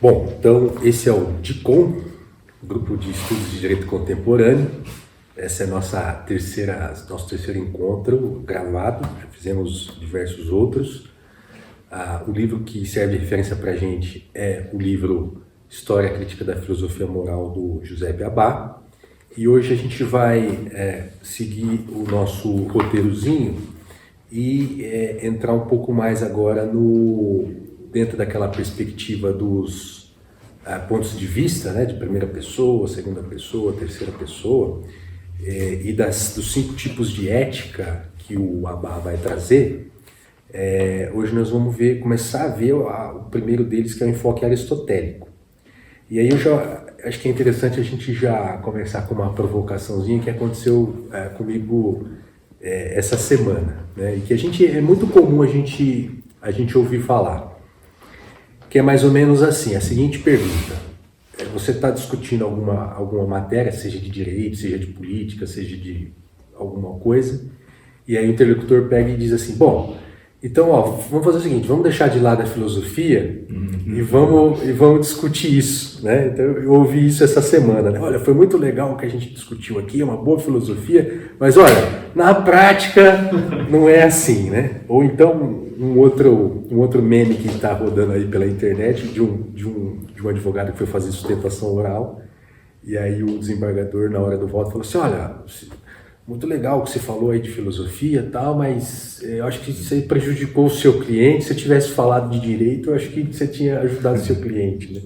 Bom, então esse é o DICOM, Grupo de Estudos de Direito Contemporâneo. Essa é nosso terceiro encontro gravado, já fizemos diversos outros. O livro que serve de referência para a gente é o livro História Crítica da Filosofia Moral, do José Abá. E hoje a gente vai seguir o nosso roteirozinho e entrar um pouco mais agora dentro daquela perspectiva dos pontos de vista, né, de primeira pessoa, segunda pessoa, terceira pessoa, e dos 5 tipos de ética que o Abá vai trazer. Hoje nós vamos começar a ver o primeiro deles, que é o enfoque aristotélico. E aí eu já acho que é interessante a gente já começar com uma provocaçãozinha que aconteceu comigo essa semana, né? E que é muito comum a gente ouvir falar, que é mais ou menos assim, a seguinte pergunta: você está discutindo alguma matéria, seja de direito, seja de política, seja de alguma coisa, e aí o interlocutor pega e diz assim, bom, então vamos fazer o seguinte, vamos deixar de lado a filosofia e vamos discutir isso, né? Então eu ouvi isso essa semana, né? Olha, foi muito legal o que a gente discutiu aqui, é uma boa filosofia, mas olha, na prática não é assim, né? Ou então um outro meme que está rodando aí pela internet de um advogado que foi fazer sustentação oral, e aí o desembargador, na hora do voto, falou assim, olha, muito legal o que você falou aí de filosofia e tal, mas eu acho que isso aí prejudicou o seu cliente. Se você tivesse falado de direito, eu acho que você tinha ajudado o seu cliente, né?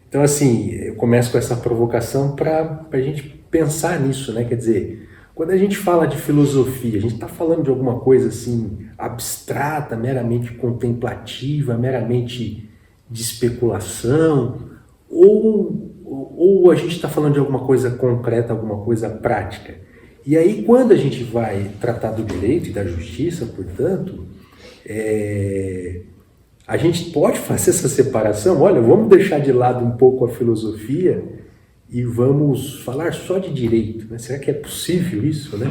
Então, assim, eu começo com essa provocação para a gente pensar nisso, né? Quer dizer, quando a gente fala de filosofia, a gente está falando de alguma coisa assim abstrata, meramente contemplativa, meramente de especulação, ou a gente está falando de alguma coisa concreta, alguma coisa prática? E aí, quando a gente vai tratar do direito e da justiça, portanto, a gente pode fazer essa separação. Olha, vamos deixar de lado um pouco a filosofia e vamos falar só de direito, né? Será que é possível isso, né?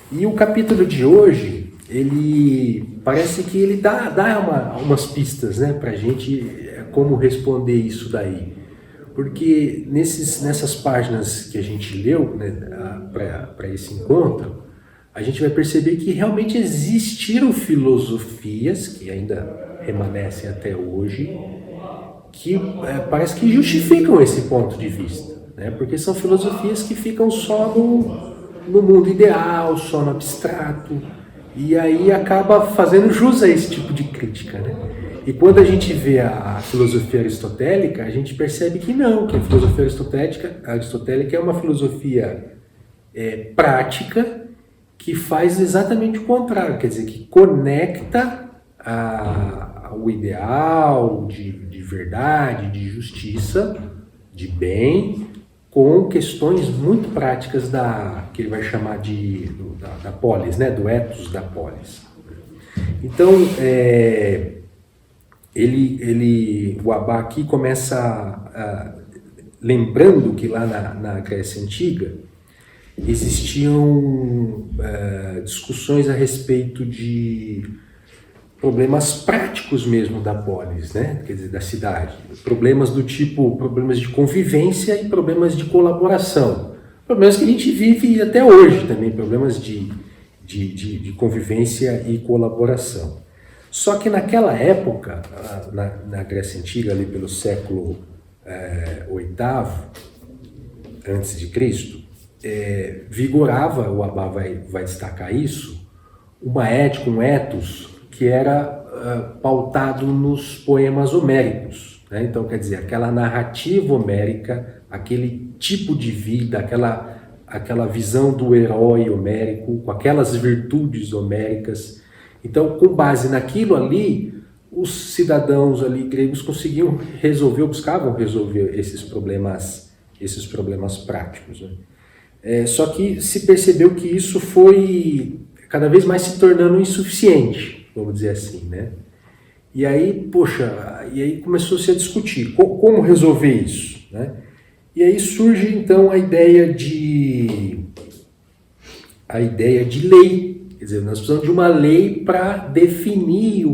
E o capítulo de hoje, ele parece que ele dá umas pistas, né, para a gente como responder isso daí. Porque nessas páginas que a gente leu, né, para esse encontro, a gente vai perceber que realmente existiram filosofias, que ainda remanescem até hoje, que parece que justificam esse ponto de vista, né? Porque são filosofias que ficam só no mundo ideal, só no abstrato, e aí acaba fazendo jus a esse tipo de crítica, né? E quando a gente vê a filosofia aristotélica, a gente percebe que não, que a filosofia aristotélica é uma filosofia prática, que faz exatamente o contrário, quer dizer, que conecta o ideal de verdade, de justiça, de bem, com questões muito práticas que ele vai chamar da polis, né? Do ethos da polis. Então, o Abá aqui começa lembrando que lá na Grécia Antiga existiam discussões a respeito de problemas práticos mesmo da polis, né? Quer dizer, da cidade. Problemas do tipo, problemas de convivência e problemas de colaboração. Problemas que a gente vive até hoje também, problemas de convivência e colaboração. Só que naquela época, na Grécia Antiga, ali pelo século VIII antes de Cristo, vigorava, o Abá vai destacar isso, uma ética, um ethos, que era pautado nos poemas homéricos, né? Então, quer dizer, aquela narrativa homérica, aquele tipo de vida, aquela visão do herói homérico, com aquelas virtudes homéricas. Então, com base naquilo ali, os cidadãos ali gregos buscavam resolver esses problemas práticos, né? Só que se percebeu que isso foi cada vez mais se tornando insuficiente, vamos dizer assim, né? E aí, começou-se a discutir como resolver isso, né? E aí surge então a ideia de lei. Quer dizer, nós precisamos de uma lei para definir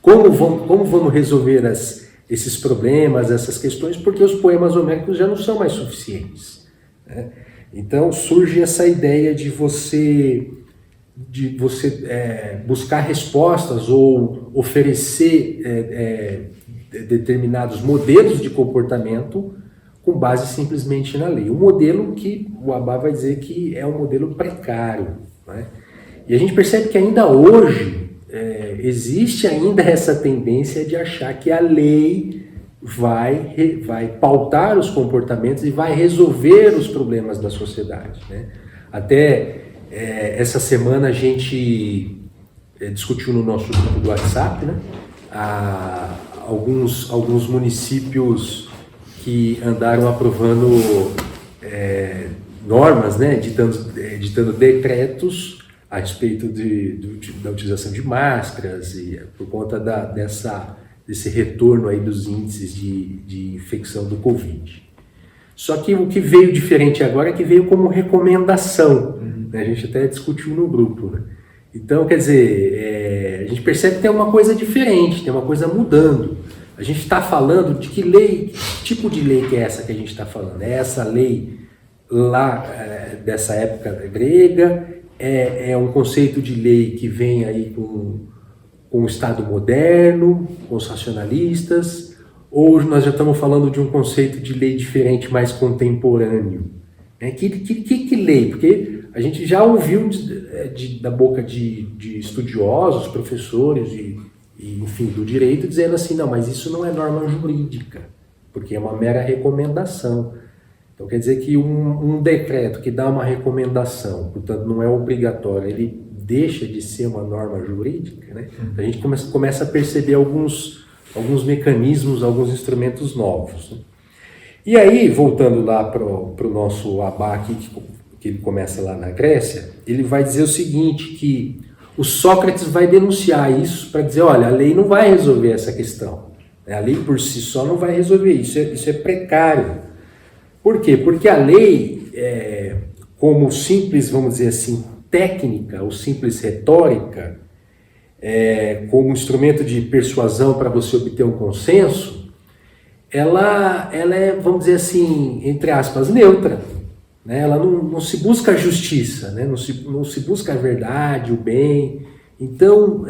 como vamos resolver esses problemas, essas questões, porque os poemas homéricos já não são mais suficientes, né? Então surge essa ideia de você buscar respostas ou oferecer determinados modelos de comportamento com base simplesmente na lei. Um modelo que o Abba vai dizer que é um modelo precário, né? E a gente percebe que ainda hoje existe ainda essa tendência de achar que a lei vai pautar os comportamentos e vai resolver os problemas da sociedade, né? Até essa semana a gente discutiu no nosso grupo do WhatsApp, né? Alguns municípios que andaram aprovando normas, né? Editando decretos a respeito da utilização de máscaras e por conta desse retorno aí dos índices de infecção do Covid. Só que o que veio diferente agora é que veio como recomendação, né? A gente até discutiu no grupo, né? Então, quer dizer, a gente percebe que tem uma coisa diferente, tem uma coisa mudando. A gente está falando de que lei, que tipo de lei que é essa que a gente está falando? É essa lei lá dessa época grega? É um conceito de lei que vem aí com o Estado moderno, com os racionalistas? Ou nós já estamos falando de um conceito de lei diferente, mais contemporâneo? Que lei? Porque a gente já ouviu da boca de estudiosos, professores e, enfim, do direito, dizendo assim, não, mas isso não é norma jurídica, porque é uma mera recomendação. Então quer dizer que um decreto que dá uma recomendação, portanto não é obrigatório, ele deixa de ser uma norma jurídica, né? A gente começa a perceber alguns mecanismos, alguns instrumentos novos, né? E aí, voltando lá para o nosso Abba aqui, que ele começa lá na Grécia, ele vai dizer o seguinte, que o Sócrates vai denunciar isso para dizer, olha, a lei não vai resolver essa questão. A lei por si só não vai resolver isso, isso é precário. Por quê? Porque a lei, como simples, vamos dizer assim, técnica ou simples retórica, como instrumento de persuasão para você obter um consenso, ela é, vamos dizer assim, entre aspas, neutra, né? Ela não se busca a justiça, né? Não se busca a verdade, o bem. Então,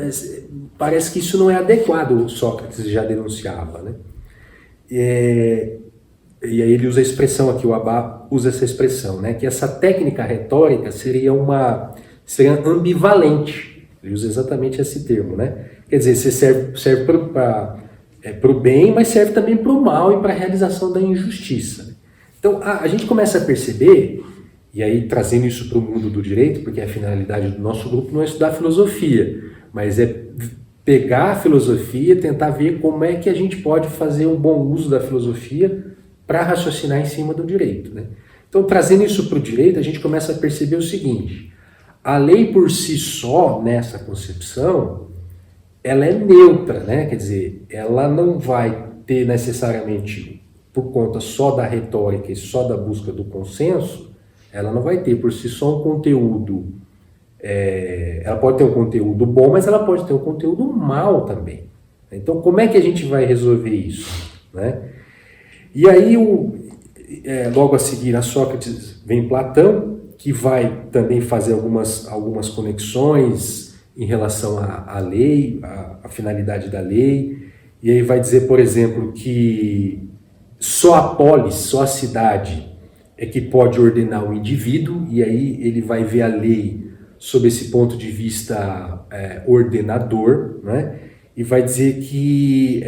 parece que isso não é adequado, o Sócrates já denunciava, né? E aí ele usa a expressão aqui, o Abba usa essa expressão, né? Que essa técnica retórica seria ambivalente. Ele usa exatamente esse termo, né? Quer dizer, você serve para o bem, mas serve também para o mal e para a realização da injustiça. Então, a gente começa a perceber, e aí trazendo isso para o mundo do direito, porque a finalidade do nosso grupo não é estudar filosofia, mas é pegar a filosofia, tentar ver como é que a gente pode fazer um bom uso da filosofia para raciocinar em cima do direito, né? Então, trazendo isso para o direito, a gente começa a perceber o seguinte: a lei por si só, nessa concepção, ela é neutra, né? Quer dizer, ela não vai ter necessariamente, por conta só da retórica e só da busca do consenso, ela não vai ter por si só um conteúdo. Ela pode ter um conteúdo bom, mas ela pode ter um conteúdo mal também. Então, como é que a gente vai resolver isso, né? E aí, logo a seguir a Sócrates, vem Platão, que vai também fazer algumas conexões em relação à lei, à finalidade da lei, e aí vai dizer, por exemplo, que só a polis, só a cidade é que pode ordenar o indivíduo, e aí ele vai ver a lei sob esse ponto de vista ordenador, né? E vai dizer que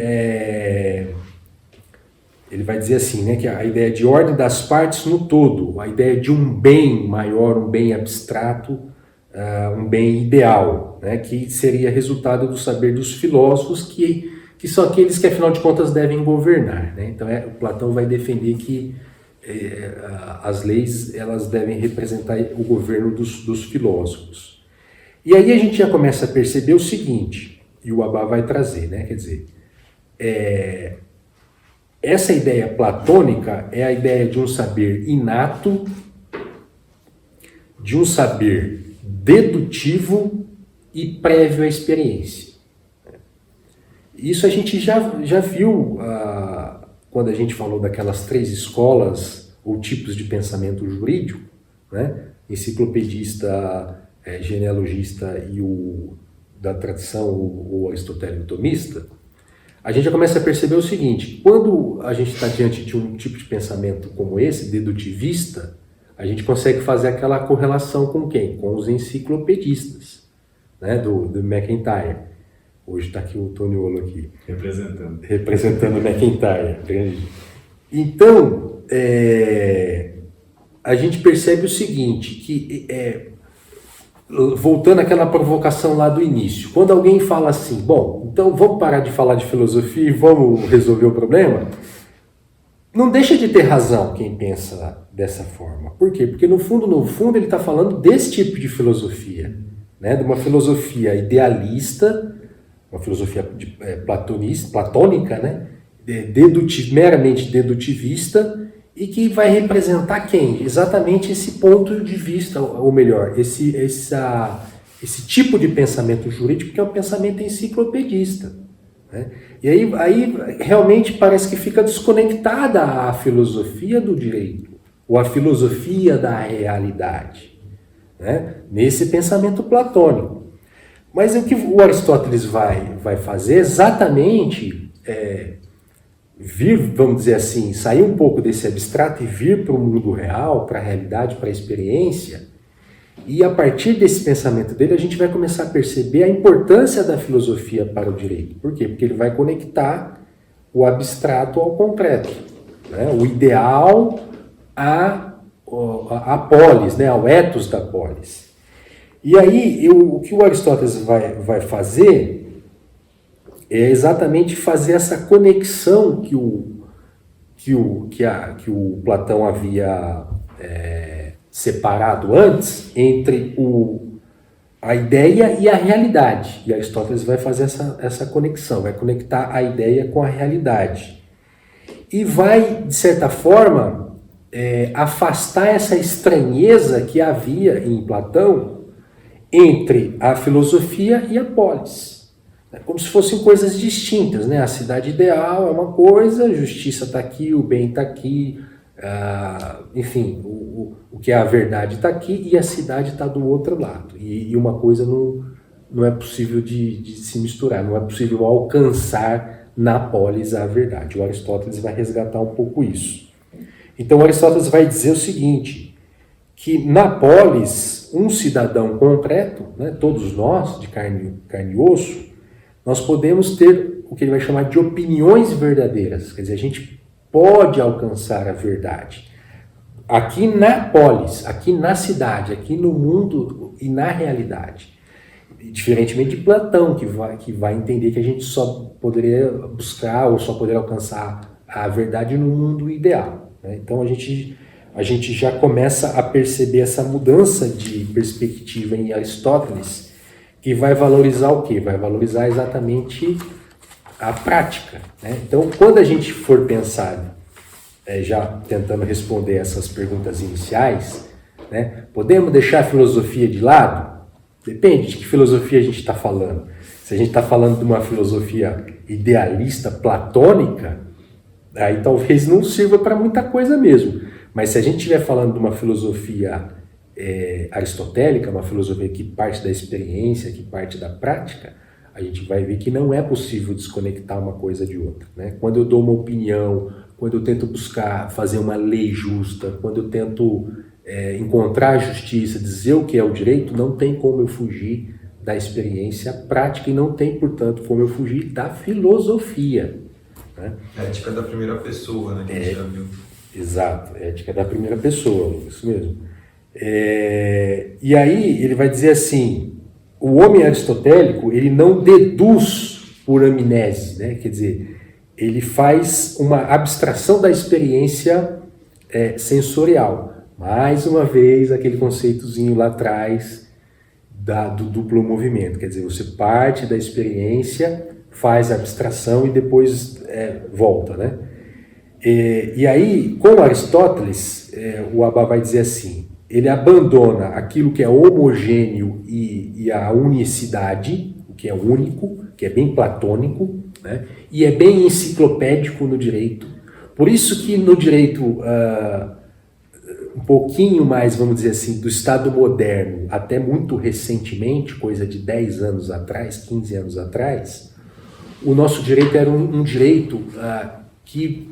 ele vai dizer assim, né, que a ideia de ordem das partes no todo, a ideia de um bem maior, um bem abstrato, um bem ideal, né, que seria resultado do saber dos filósofos, que são aqueles que, afinal de contas, devem governar, né? Então, o Platão vai defender que as leis elas devem representar o governo dos filósofos. E aí a gente já começa a perceber o seguinte, e o Abba vai trazer, né, quer dizer, essa ideia platônica é a ideia de um saber inato, de um saber dedutivo e prévio à experiência. Isso a gente já viu quando a gente falou daquelas 3 escolas ou tipos de pensamento jurídico, né? Enciclopedista, genealogista e o da tradição, o aristotélico tomista, a gente já começa a perceber o seguinte: quando a gente está diante de um tipo de pensamento como esse, dedutivista, a gente consegue fazer aquela correlação com quem? Com os enciclopedistas, né? do McIntyre. Hoje está aqui o Toniolo aqui. Representando o McIntyre. Grande. Então, a gente percebe o seguinte, que voltando àquela provocação lá do início, quando alguém fala assim, bom, então vamos parar de falar de filosofia e vamos resolver o problema, não deixa de ter razão quem pensa dessa forma. Por quê? Porque no fundo ele está falando desse tipo de filosofia, né? De uma filosofia idealista, uma filosofia platônica, né? Meramente dedutivista, e que vai representar quem? Exatamente esse ponto de vista, ou melhor, esse tipo de pensamento jurídico, que é o pensamento enciclopedista, né? E aí realmente parece que fica desconectada a filosofia do direito, ou a filosofia da realidade, né? Nesse pensamento platônico. Mas o que o Aristóteles vai fazer exatamente vir, vamos dizer assim, sair um pouco desse abstrato e vir para o mundo real, para a realidade, para a experiência. E a partir desse pensamento dele, a gente vai começar a perceber a importância da filosofia para o direito. Por quê? Porque ele vai conectar o abstrato ao concreto, né? O ideal à polis, né? Ao ethos da polis. E aí, o que o Aristóteles vai fazer é exatamente fazer essa conexão que o Platão havia separado antes entre a ideia e a realidade. E Aristóteles vai fazer essa conexão, vai conectar a ideia com a realidade. E vai, de certa forma, afastar essa estranheza que havia em Platão entre a filosofia e a polis. Como se fossem coisas distintas, né? A cidade ideal é uma coisa, a justiça está aqui, o bem está aqui, enfim, o que é a verdade está aqui e a cidade está do outro lado. E uma coisa não é possível de se misturar, não é possível alcançar na polis a verdade. O Aristóteles vai resgatar um pouco isso. Então, o Aristóteles vai dizer o seguinte, que na polis, um cidadão concreto, né, todos nós, de carne e osso, nós podemos ter o que ele vai chamar de opiniões verdadeiras. Quer dizer, a gente pode alcançar a verdade. Aqui na polis, aqui na cidade, aqui no mundo e na realidade. Diferentemente de Platão, que vai entender que a gente só poderia buscar ou só poderia alcançar a verdade no mundo ideal, né? Então a gente já começa a perceber essa mudança de perspectiva em Aristóteles, que vai valorizar o quê? Vai valorizar exatamente a prática, né? Então, quando a gente for pensar, já tentando responder essas perguntas iniciais, né? Podemos deixar a filosofia de lado? Depende de que filosofia a gente está falando. Se a gente está falando de uma filosofia idealista, platônica, aí talvez não sirva para muita coisa mesmo. Mas se a gente estiver falando de uma filosofia aristotélica, uma filosofia que parte da experiência, que parte da prática, a gente vai ver que não é possível desconectar uma coisa de outra, né? Quando eu dou uma opinião, quando eu tento buscar fazer uma lei justa, quando eu tento encontrar a justiça, dizer o que é o direito, não tem como eu fugir da experiência prática e não tem, portanto, como eu fugir da filosofia, né? Ética da primeira pessoa, né? Que a gente já viu. Exato, ética da primeira pessoa, isso mesmo. E aí ele vai dizer assim, o homem aristotélico, ele não deduz por amnese, né? Quer dizer, ele faz uma abstração da experiência sensorial. Mais uma vez, aquele conceitozinho lá atrás do duplo movimento, quer dizer, você parte da experiência, faz a abstração e depois volta, né? E aí, com Aristóteles, o Abba vai dizer assim, ele abandona aquilo que é homogêneo e a unicidade, o que é único, que é bem platônico, né? E é bem enciclopédico no direito, Por isso que no direito um pouquinho mais, vamos dizer assim, do Estado moderno, até muito recentemente, coisa de 10 anos atrás, 15 anos atrás, o nosso direito era um direito que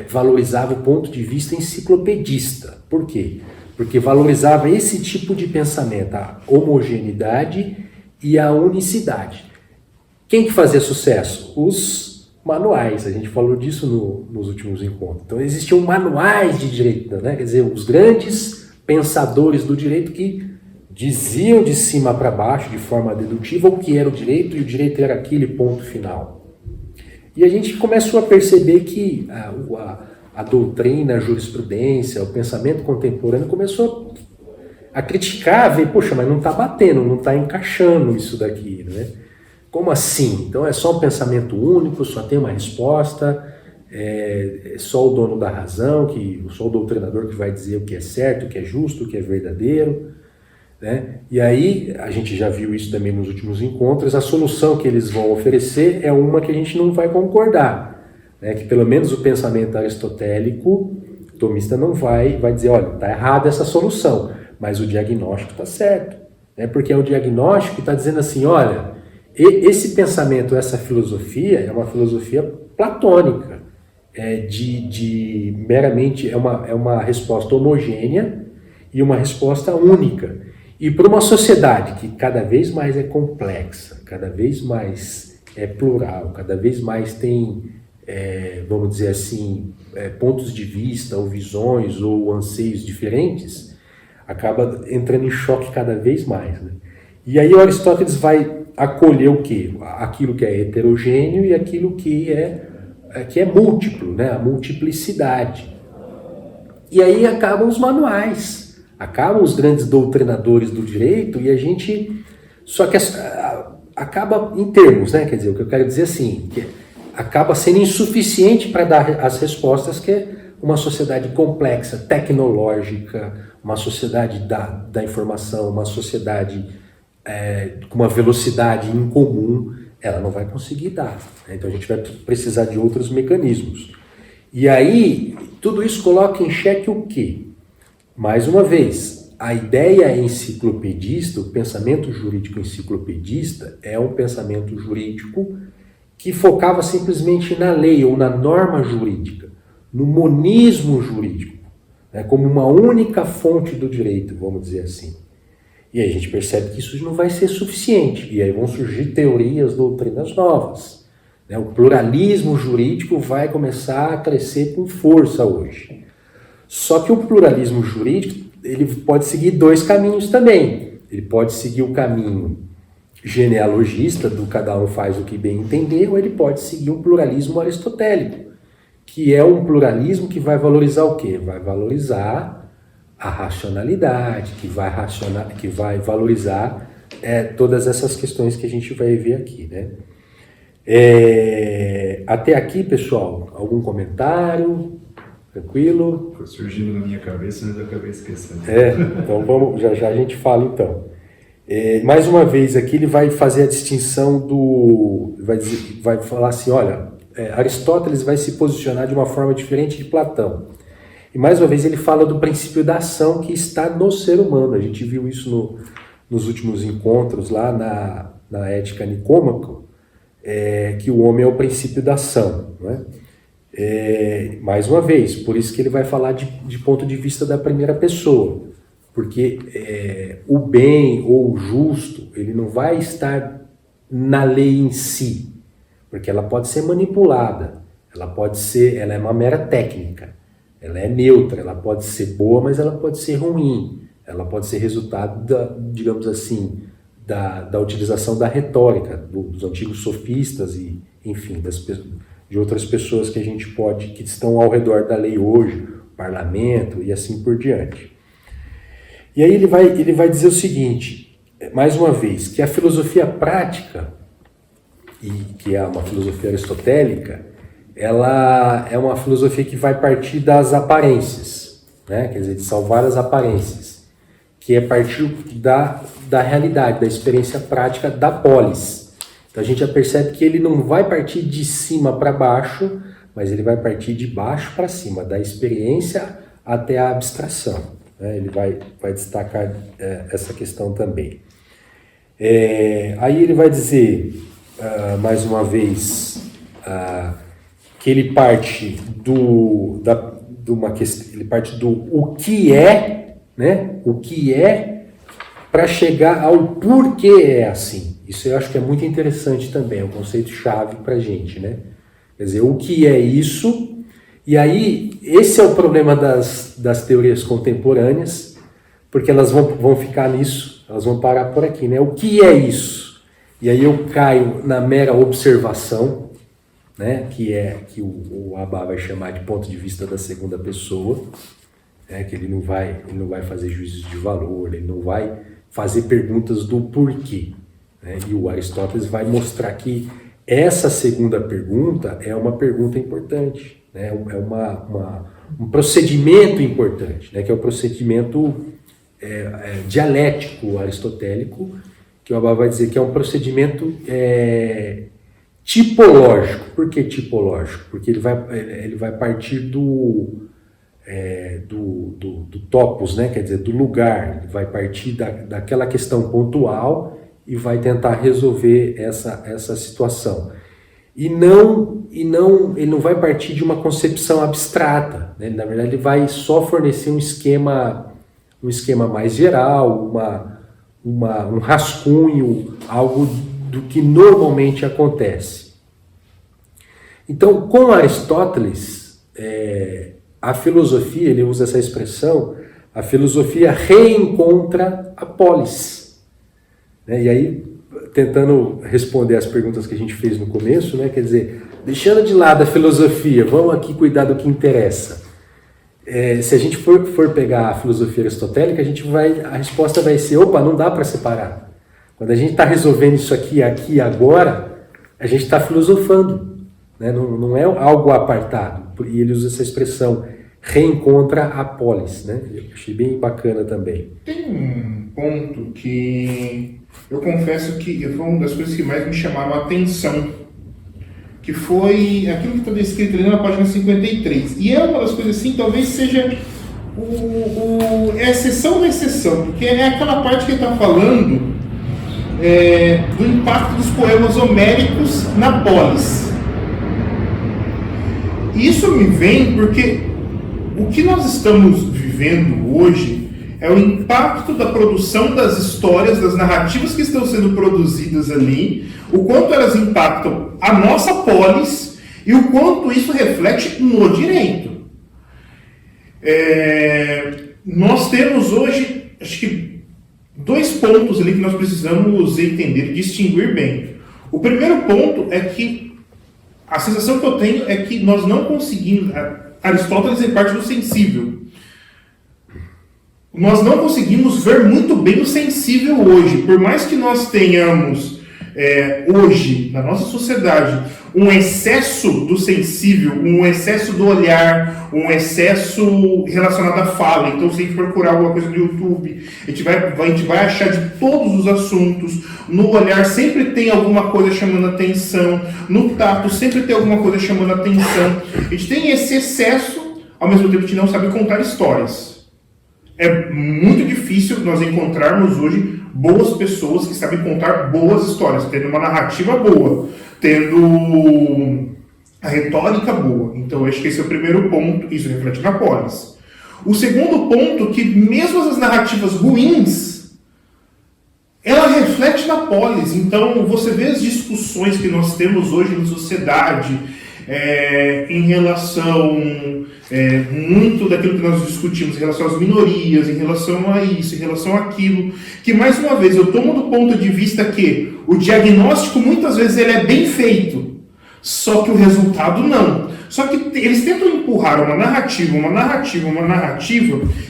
valorizava o ponto de vista enciclopedista. Por quê? Porque valorizava esse tipo de pensamento, a homogeneidade e a unicidade. Quem que fazia sucesso? Os manuais, a gente falou disso nos últimos encontros. Então existiam manuais de direito, né? Quer dizer, os grandes pensadores do direito que diziam de cima para baixo, de forma dedutiva, o que era o direito, e o direito era aquele ponto final. E a gente começou a perceber que a doutrina, a jurisprudência, o pensamento contemporâneo começou a criticar, a ver, poxa, mas não está batendo, não está encaixando isso daqui, né? Como assim? Então é só um pensamento único, só tem uma resposta, é só o dono da razão, só o doutrinador que vai dizer o que é certo, o que é justo, o que é verdadeiro, né? E aí, a gente já viu isso também nos últimos encontros, a solução que eles vão oferecer é uma que a gente não vai concordar, né? Que pelo menos o pensamento aristotélico, tomista não vai dizer, olha, está errada essa solução, mas o diagnóstico está certo, né? Porque é o diagnóstico que está dizendo assim, olha, esse pensamento, essa filosofia é uma filosofia platônica, meramente é uma resposta homogênea e uma resposta única. E para uma sociedade que cada vez mais é complexa, cada vez mais é plural, cada vez mais tem, vamos dizer assim, pontos de vista, ou visões, ou anseios diferentes, acaba entrando em choque cada vez mais, né? E aí o Aristóteles vai acolher o quê? Aquilo que é heterogêneo e aquilo que é múltiplo, né? A multiplicidade. E aí acabam os manuais, acabam os grandes doutrinadores do direito e a gente... Só que acaba em termos, né? Quer dizer, o que eu quero dizer assim, que acaba sendo insuficiente para dar as respostas que é uma sociedade complexa, tecnológica, uma sociedade da informação, uma sociedade com uma velocidade incomum, ela não vai conseguir dar, né? Então a gente vai precisar de outros mecanismos. E aí, tudo isso coloca em xeque o quê? Mais uma vez, a ideia enciclopedista, o pensamento jurídico enciclopedista, é um pensamento jurídico que focava simplesmente na lei ou na norma jurídica, no monismo jurídico, né, como uma única fonte do direito, vamos dizer assim. E aí a gente percebe que isso não vai ser suficiente, e aí vão surgir teorias, doutrinas novas, né? O pluralismo jurídico vai começar a crescer com força hoje. Só que o pluralismo jurídico ele pode seguir dois caminhos também. Ele pode seguir o caminho genealogista, do cada um faz o que bem entender, ou ele pode seguir o pluralismo aristotélico, que é um pluralismo que vai valorizar o quê? Vai valorizar a racionalidade, que vai valorizar todas essas questões que a gente vai ver aqui, né? Até aqui, pessoal, algum comentário? Tranquilo? Foi surgindo na minha cabeça, mas eu acabei esquecendo. Então vamos, já a gente fala então. Mais uma vez aqui ele vai fazer a distinção vai falar assim, olha, Aristóteles vai se posicionar de uma forma diferente de Platão. E mais uma vez ele fala do princípio da ação que está no ser humano. A gente viu isso nos últimos encontros lá na Ética Nicômaco, que o homem é o princípio da ação, não é? Mais uma vez, por isso que ele vai falar de ponto de vista da primeira pessoa, porque o bem ou o justo, ele não vai estar na lei em si, porque ela pode ser manipulada, ela é uma mera técnica. Ela é neutra, ela pode ser boa, mas ela pode ser ruim. Ela pode ser resultado, digamos assim, da utilização da retórica, dos antigos sofistas e, enfim, de outras pessoas que que estão ao redor da lei hoje, parlamento e assim por diante. E aí ele vai dizer o seguinte, mais uma vez, que a filosofia prática, e que é uma filosofia aristotélica, ela é uma filosofia que vai partir das aparências, né? Quer dizer, são várias aparências, que é partir da realidade, da experiência prática da polis. Então a gente já percebe que ele não vai partir de cima para baixo mas ele vai partir de baixo para cima, da experiência até a abstração, né? Ele vai destacar essa questão também. Aí ele vai dizer, mais uma vez, que ele parte ele parte do o que é, né? O que é, para chegar ao porquê é assim. Isso eu acho que é muito interessante também, é um conceito-chave para a gente, né? Quer dizer, o que é isso? E aí, esse é o problema das teorias contemporâneas, porque elas vão ficar nisso, elas vão parar por aqui, né? O que é isso? E aí eu caio na mera observação, né? Que o Abba vai chamar de ponto de vista da segunda pessoa, né? Que ele não vai fazer juízos de valor, ele não vai fazer perguntas do porquê, né? E o Aristóteles vai mostrar que essa segunda pergunta é uma pergunta importante, né? É um procedimento importante, né? Que é o procedimento dialético aristotélico, que o Abba vai dizer que é um procedimento tipológico. Por que tipológico? Porque ele vai partir do topos, né? Quer dizer, do lugar, ele vai partir daquela questão pontual e vai tentar resolver essa situação. Ele não vai partir de uma concepção abstrata, né? Na verdade, ele vai só fornecer um esquema mais geral, um rascunho, algo do que normalmente acontece. Então, com Aristóteles, a filosofia, ele usa essa expressão, a filosofia reencontra a polis. E aí, tentando responder as perguntas que a gente fez no começo, né? Quer dizer, deixando de lado a filosofia, vamos aqui cuidar do que interessa. Se a gente for pegar a filosofia aristotélica, a resposta vai ser, opa, não dá para separar. Quando a gente está resolvendo isso aqui e agora, a gente está filosofando, né? Não é algo apartado. E ele usa essa expressão, reencontra a polis, né? Eu achei bem bacana também. Tem um ponto que eu confesso que foi uma das coisas que mais me chamaram a atenção, que foi aquilo que está descrito ali na página 53. E é uma das coisas assim, talvez seja a exceção da exceção, porque é aquela parte que ele está falando do impacto dos poemas homéricos na polis. Isso me vem porque o que nós estamos vivendo hoje é o impacto da produção das histórias, das narrativas que estão sendo produzidas ali, o quanto elas impactam a nossa polis e o quanto isso reflete no direito. Nós temos hoje, acho que, 2 pontos ali que nós precisamos entender e distinguir bem. O primeiro ponto é que a sensação que eu tenho é que nós não conseguimos... Aristóteles é parte do sensível. Nós não conseguimos ver muito bem o sensível hoje. Por mais que nós tenhamos hoje, na nossa sociedade, um excesso do sensível, um excesso do olhar, um excesso relacionado à fala. Então, se a gente procurar alguma coisa no YouTube, a gente vai achar de todos os assuntos. No olhar sempre tem alguma coisa chamando atenção. No tato sempre tem alguma coisa chamando atenção. A gente tem esse excesso, ao mesmo tempo que a gente não sabe contar histórias. É muito difícil nós encontrarmos hoje boas pessoas que sabem contar boas histórias, tendo uma narrativa boa, tendo a retórica boa. Então, acho que esse é o primeiro ponto, isso reflete na polis. O segundo ponto, que mesmo as narrativas ruins, ela reflete na polis. Então, você vê as discussões que nós temos hoje na sociedade, em relação muito daquilo que nós discutimos em relação às minorias, em relação a isso, em relação àquilo, que mais uma vez eu tomo do ponto de vista que o diagnóstico muitas vezes ele é bem feito, só que o resultado não. Só que eles tentam empurrar uma narrativa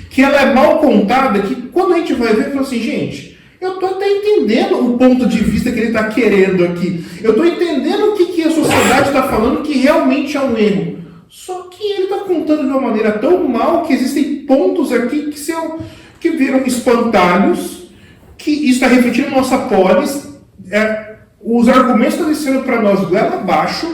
que ela é mal contada, que quando a gente vai ver, fala assim, gente, eu estou até entendendo o ponto de vista que ele está querendo aqui. Eu estou entendendo o que a sociedade está falando que realmente é um erro. Só que ele está contando de uma maneira tão mal que existem pontos aqui que viram espantalhos, que isso está refletindo na nossa polis. Os argumentos estão descendo para nós goela abaixo.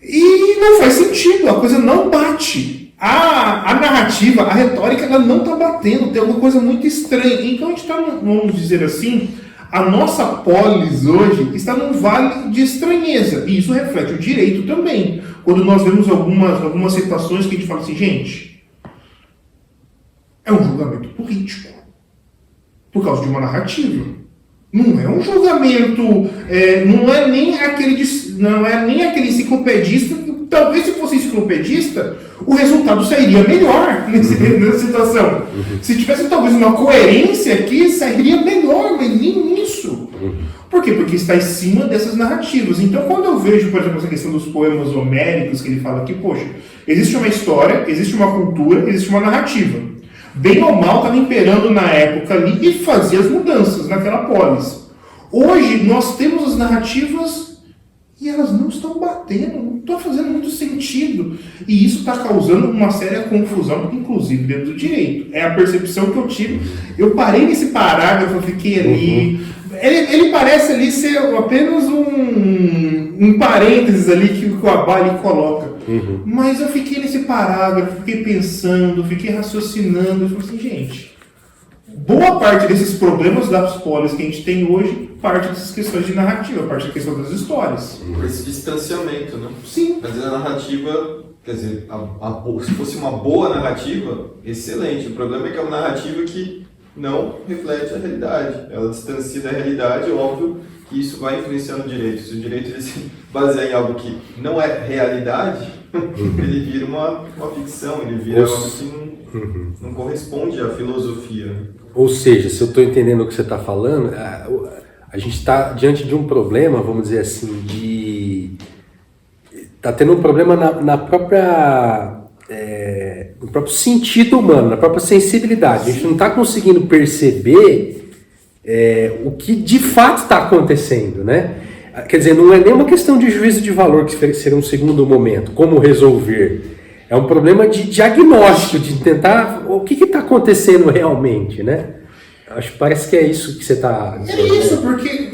E não faz sentido, a coisa não bate. A narrativa, a retórica, ela não está batendo, tem alguma coisa muito estranha. Então a gente está, vamos dizer assim, a nossa polis hoje está num vale de estranheza. E isso reflete o direito também. Quando nós vemos algumas situações que a gente fala assim, gente, é um julgamento político. Por causa de uma narrativa. Não é um julgamento, não é nem aquele enciclopedista. Talvez se fosse enciclopedista, o resultado sairia melhor nessa situação. Se tivesse talvez uma coerência aqui, sairia melhor, mas nem isso. Por quê? Porque está em cima dessas narrativas. Então, quando eu vejo, por exemplo, essa questão dos poemas homéricos, que ele fala aqui, poxa, existe uma história, existe uma cultura, existe uma narrativa. Bem ou mal estava imperando na época ali e fazia as mudanças naquela polis. Hoje, nós temos as narrativas e elas não estão batendo, não estão fazendo muito sentido. E isso está causando uma séria confusão, inclusive dentro do direito. É a percepção que eu tive. Eu parei nesse parágrafo, fiquei ali. Ele parece ali ser apenas um parênteses ali que o Abali coloca. Mas eu fiquei nesse parágrafo, fiquei pensando, fiquei raciocinando. Eu falei assim, gente, boa parte desses problemas das polis que a gente tem hoje parte dessas questões de narrativa, parte da questão das histórias. Por esse distanciamento, né? Sim. Às vezes a narrativa, quer dizer, se fosse uma boa narrativa, excelente. O problema é que é uma narrativa que não reflete a realidade. Ela distancia da realidade, é óbvio que isso vai influenciar no direito. Se o direito ele se baseia em algo que não é realidade, ele vira uma ficção, ele vira algo que não corresponde à filosofia. Ou seja, se eu estou entendendo o que você está falando, a gente está diante de um problema, vamos dizer assim, está tendo um problema no próprio sentido humano, na própria sensibilidade. A gente não está conseguindo perceber o que de fato está acontecendo, né? Quer dizer, não é nem uma questão de juízo de valor, que seria um segundo momento, como resolver. É um problema de diagnóstico, de tentar o que está acontecendo realmente, né? Acho que parece que é isso que você está dizendo. É isso, porque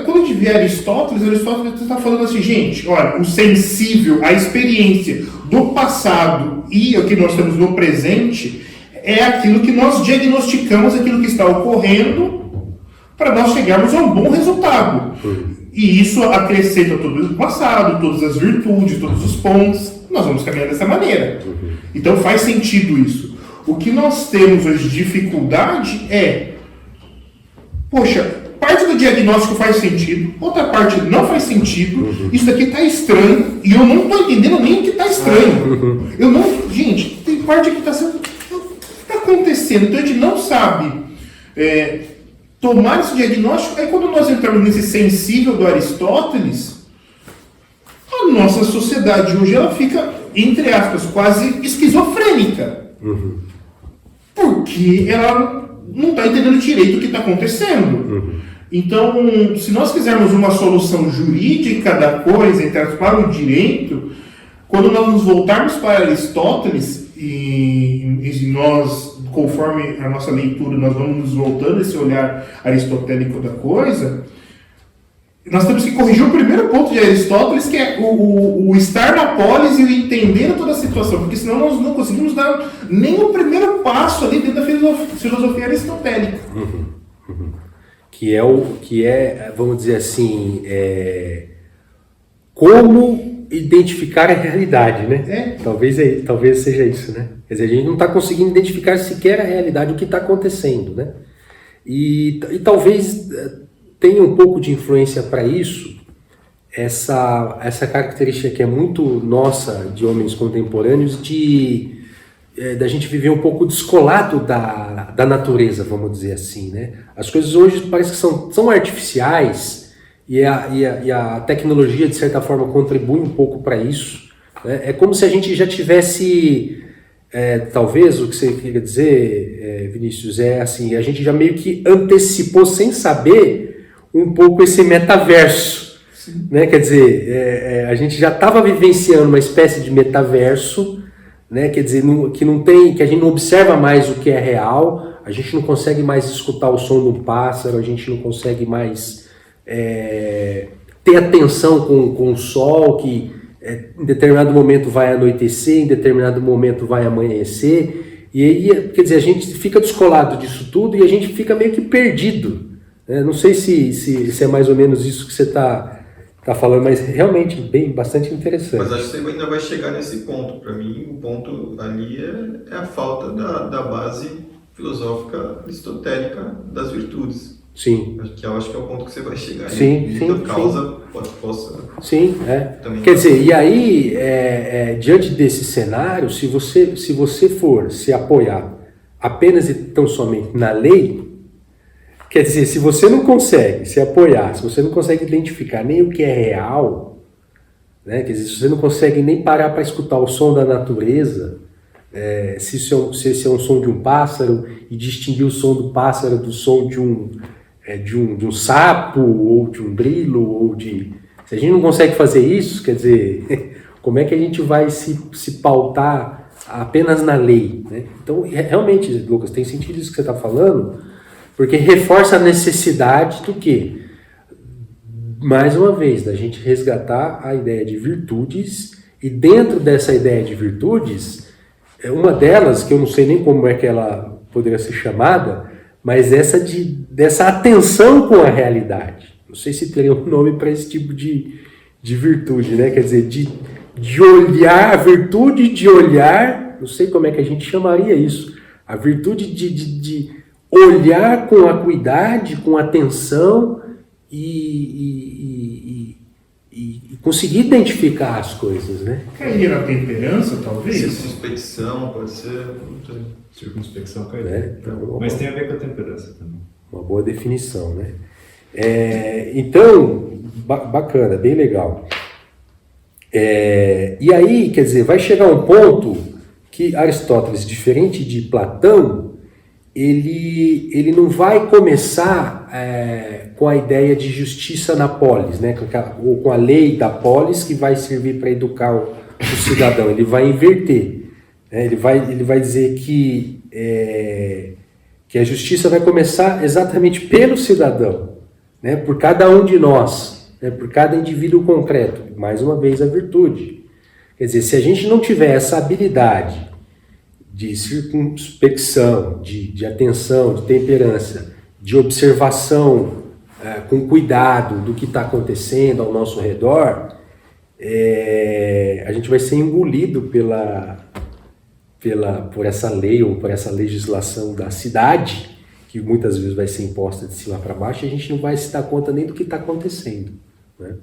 quando a gente vê Aristóteles está falando assim, gente, olha, o sensível, a experiência do passado e o que nós temos no presente é aquilo que nós diagnosticamos, aquilo que está ocorrendo para nós chegarmos a um bom resultado. E isso acrescenta todo o passado, todas as virtudes, todos os pontos. Nós vamos caminhar dessa maneira. Então faz sentido isso. O que nós temos hoje de dificuldade é, poxa, parte do diagnóstico faz sentido, outra parte não faz sentido, isso daqui está estranho, e eu não estou entendendo nem o que está estranho. Gente, tem parte que está acontecendo, então a gente não sabe tomar esse diagnóstico. Aí quando nós entramos nesse sensível do Aristóteles, a nossa sociedade hoje ela fica, entre aspas, quase esquizofrênica. Porque ela não está entendendo direito o que está acontecendo. Então, se nós quisermos uma solução jurídica da coisa, entre aspas, para o direito, quando nós nos voltarmos para Aristóteles, e nós, conforme a nossa leitura, nós vamos nos voltando a esse olhar aristotélico da coisa, nós temos que corrigir o primeiro ponto de Aristóteles, que é o estar na polis e o entender toda a situação, porque senão nós não conseguimos dar nem o primeiro passo ali dentro da filosofia aristotélica. Que é, vamos dizer assim, como identificar a realidade, né? Talvez seja isso, né? Quer dizer, a gente não está conseguindo identificar sequer a realidade, o que está acontecendo, né? E talvez tenha um pouco de influência para isso, essa característica que é muito nossa de homens contemporâneos, da gente viver um pouco descolado da natureza, vamos dizer assim, né? As coisas hoje parece que são artificiais e a tecnologia, de certa forma, contribui um pouco para isso, né? É como se a gente já tivesse... talvez o que você queria dizer, Vinícius, é assim, a gente já meio que antecipou sem saber um pouco esse metaverso, né? Quer dizer, a gente já estava vivenciando uma espécie de metaverso, né? Quer dizer, que a gente não observa mais o que é real, a gente não consegue mais escutar o som do pássaro, a gente não consegue mais ter atenção com o sol, que em determinado momento vai anoitecer, em determinado momento vai amanhecer, e aí, quer dizer, a gente fica descolado disso tudo e a gente fica meio que perdido. Né? Não sei se é mais ou menos isso que você está falando, mas realmente bastante interessante. Mas acho que você ainda vai chegar nesse ponto. Para mim, o ponto ali é a falta da base filosófica aristotélica das virtudes. Sim. Eu acho que é o ponto que você vai chegar. Sim, então, causa possa. Sim, também. Quer dizer, e aí, diante desse cenário, se você for se apoiar apenas e tão somente na lei, quer dizer, se você não consegue se apoiar, se você não consegue identificar nem o que é real, né? Quer dizer, se você não consegue nem parar para escutar o som da natureza, se esse é um som de um pássaro e distinguir o som do pássaro do som de um sapo, ou de um grilo, ou de... Se a gente não consegue fazer isso, quer dizer, como é que a gente vai se pautar apenas na lei? Né? Então, realmente, Lucas, tem sentido isso que você está falando, porque reforça a necessidade do quê? Mais uma vez, da gente resgatar a ideia de virtudes, e dentro dessa ideia de virtudes, uma delas, que eu não sei nem como é que ela poderia ser chamada, mas dessa atenção com a realidade. Não sei se teria um nome para esse tipo de virtude, né? Quer dizer, de olhar, a virtude de olhar, não sei como é que a gente chamaria isso, a virtude de olhar com acuidade, com atenção e conseguir identificar as coisas, né? Cairia na temperança, talvez? Circunspecção, pode ser. Não sei. Circunspecção cairia. Então, mas tem a ver com a temperança também. Uma boa definição, né? Então, bacana, bem legal. E aí, quer dizer, vai chegar um ponto que Aristóteles, diferente de Platão, ele não vai começar com a ideia de justiça na polis, né? Ou com a lei da polis que vai servir para educar o cidadão. Ele vai inverter. Né? Ele vai dizer que a justiça vai começar exatamente pelo cidadão, né? Por cada um de nós, né? Por cada indivíduo concreto. Mais uma vez, a virtude. Quer dizer, se a gente não tiver essa habilidade de circunspecção, de atenção, de temperança, de observação com cuidado do que está acontecendo ao nosso redor, a gente vai ser engolido por essa lei ou por essa legislação da cidade, que muitas vezes vai ser imposta de cima para baixo, e a gente não vai se dar conta nem do que está acontecendo. Né?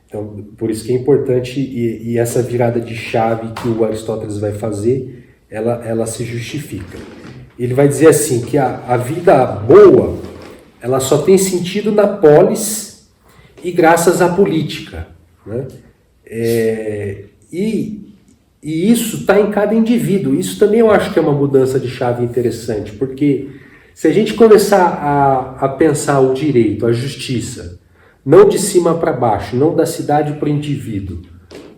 Então, por isso que é importante, e essa virada de chave que o Aristóteles vai fazer, ela se justifica. Ele vai dizer assim, que a vida boa, ela só tem sentido na polis e graças à política. Né? E isso está em cada indivíduo. Isso também eu acho que é uma mudança de chave interessante, porque se a gente começar a pensar o direito, a justiça, não de cima para baixo, não da cidade para o indivíduo,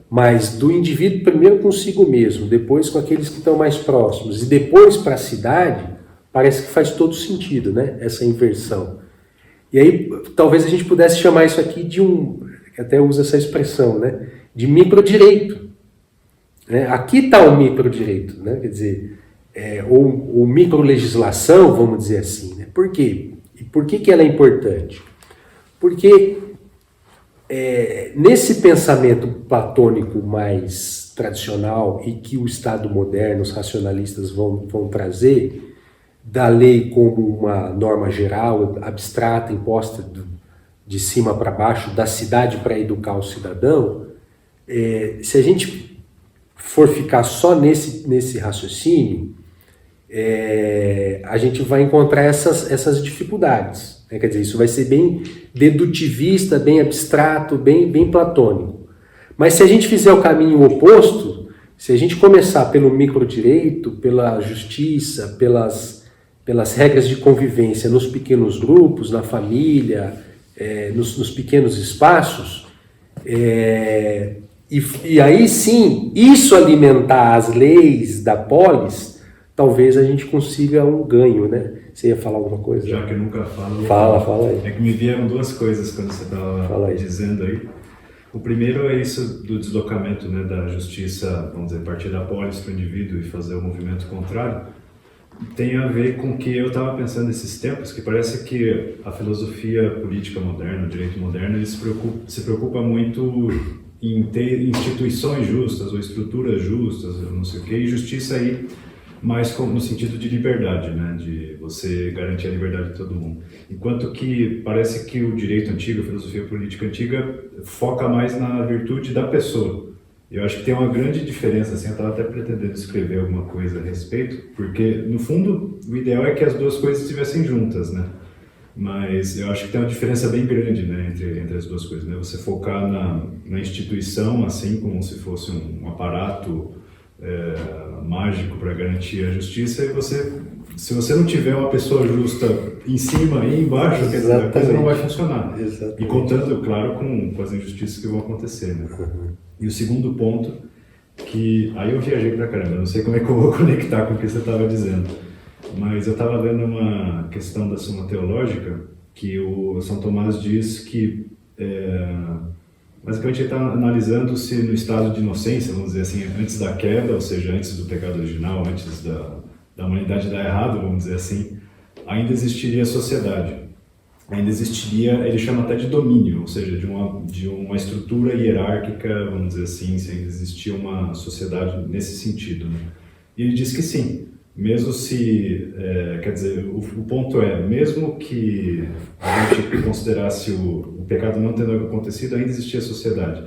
mas do indivíduo primeiro consigo mesmo, depois com aqueles que estão mais próximos, e depois para a cidade, parece que faz todo sentido, né? Essa inversão. E aí talvez a gente pudesse chamar isso aqui de até usa essa expressão, né? De microdireito. Né? Aqui está o microdireito, né? Quer dizer, ou microlegislação, vamos dizer assim. Né? Por quê? E por que ela é importante? Porque nesse pensamento platônico mais tradicional e que o Estado moderno, os racionalistas vão trazer, da lei como uma norma geral, abstrata, imposta de cima para baixo, da cidade para educar o cidadão, se a gente for ficar só nesse raciocínio, a gente vai encontrar essas dificuldades. Quer dizer, isso vai ser bem dedutivista, bem abstrato, bem platônico. Mas se a gente fizer o caminho oposto, se a gente começar pelo microdireito, pela justiça, pelas regras de convivência nos pequenos grupos, na família, nos pequenos espaços, e aí sim, isso alimentar as leis da polis, talvez a gente consiga um ganho, né? Você ia falar alguma coisa? Já que eu nunca falo. Fala aí. É que me vieram duas coisas quando você estava dizendo aí. O primeiro é isso do deslocamento, né, da justiça, vamos dizer, partir da polis para o indivíduo e fazer o movimento contrário. Tem a ver com o que eu estava pensando nesses tempos, que parece que a filosofia política moderna, o direito moderno, ele se preocupa muito em ter instituições justas ou estruturas justas, não sei o quê, e justiça aí mais no sentido de liberdade, né, de você garantir a liberdade de todo mundo. Enquanto que parece que o direito antigo, a filosofia política antiga, foca mais na virtude da pessoa. Eu acho que tem uma grande diferença, assim, eu estava até pretendendo escrever alguma coisa a respeito, porque, no fundo, o ideal é que as duas coisas estivessem juntas, né? Mas eu acho que tem uma diferença bem grande, né, entre as duas coisas, né? Você focar na instituição, assim, como se fosse um aparato mágico para garantir a justiça, e se você não tiver uma pessoa justa em cima e embaixo, a coisa não vai funcionar. Exatamente. E contando, claro, com as injustiças que vão acontecer, né? E o segundo ponto, que aí eu viajei pra caramba, não sei como é que eu vou conectar com o que você estava dizendo, mas eu estava vendo uma questão da Suma Teológica, que o São Tomás diz que basicamente ele está analisando se no estado de inocência, vamos dizer assim, antes da queda, ou seja, antes do pecado original, antes da humanidade dar errado, vamos dizer assim, ainda existiria sociedade. Ainda existiria, ele chama até de domínio, ou seja, de uma estrutura hierárquica, vamos dizer assim, se ainda existia uma sociedade nesse sentido, né? E ele diz que sim, mesmo se, quer dizer, o ponto é, mesmo que a gente considerasse o pecado não tendo acontecido, ainda existia sociedade.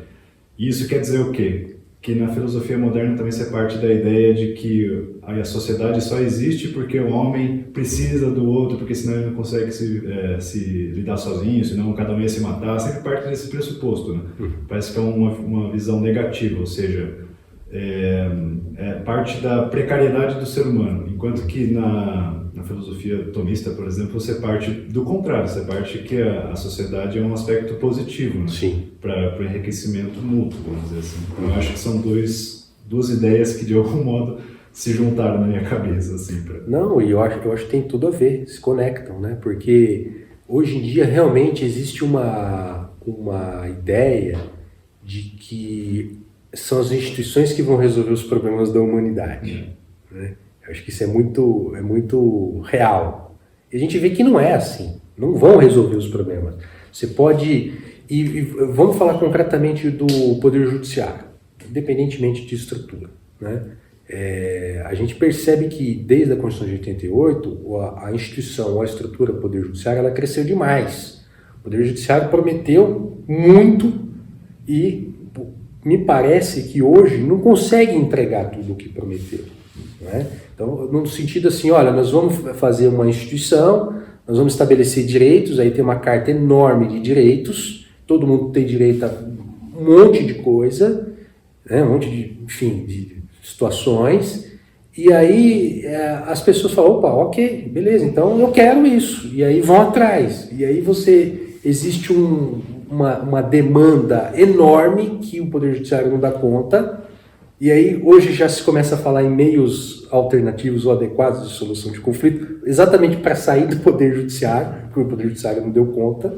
E isso quer dizer o quê? Que na filosofia moderna também se parte da ideia de que a sociedade só existe porque o homem precisa do outro, porque senão ele não consegue se lidar sozinho, senão cada um ia se matar, sempre parte desse pressuposto, né? Parece que é uma visão negativa, ou seja, parte da precariedade do ser humano, enquanto que na filosofia tomista, por exemplo, você parte do contrário, você parte que a sociedade é um aspecto positivo, né? Sim. Para o enriquecimento mútuo, vamos dizer assim. Então, eu acho que são duas ideias que de algum modo se juntaram na minha cabeça, assim. Não, e eu acho que tem tudo a ver, se conectam, né? Porque hoje em dia realmente existe uma ideia de que são as instituições que vão resolver os problemas da humanidade, né? Eu acho que isso é muito real. E a gente vê que não é assim, não vão resolver os problemas. Você pode... E vamos falar concretamente do Poder Judiciário, independentemente de estrutura, né? A gente percebe que desde a Constituição de 88, a instituição ou a estrutura do Poder Judiciário ela cresceu demais. O Poder Judiciário prometeu muito e me parece que hoje não consegue entregar tudo o que prometeu, né? Então, no sentido assim, olha, nós vamos fazer uma instituição, nós vamos estabelecer direitos, aí tem uma carta enorme de direitos, todo mundo tem direito a um monte de coisa, né? Um monte de situações, e aí as pessoas falam, opa, ok, beleza, então eu quero isso, e aí vão atrás, e aí existe uma demanda enorme que o Poder Judiciário não dá conta, e aí hoje já se começa a falar em meios alternativos ou adequados de solução de conflito, exatamente para sair do Poder Judiciário, porque o Poder Judiciário não deu conta,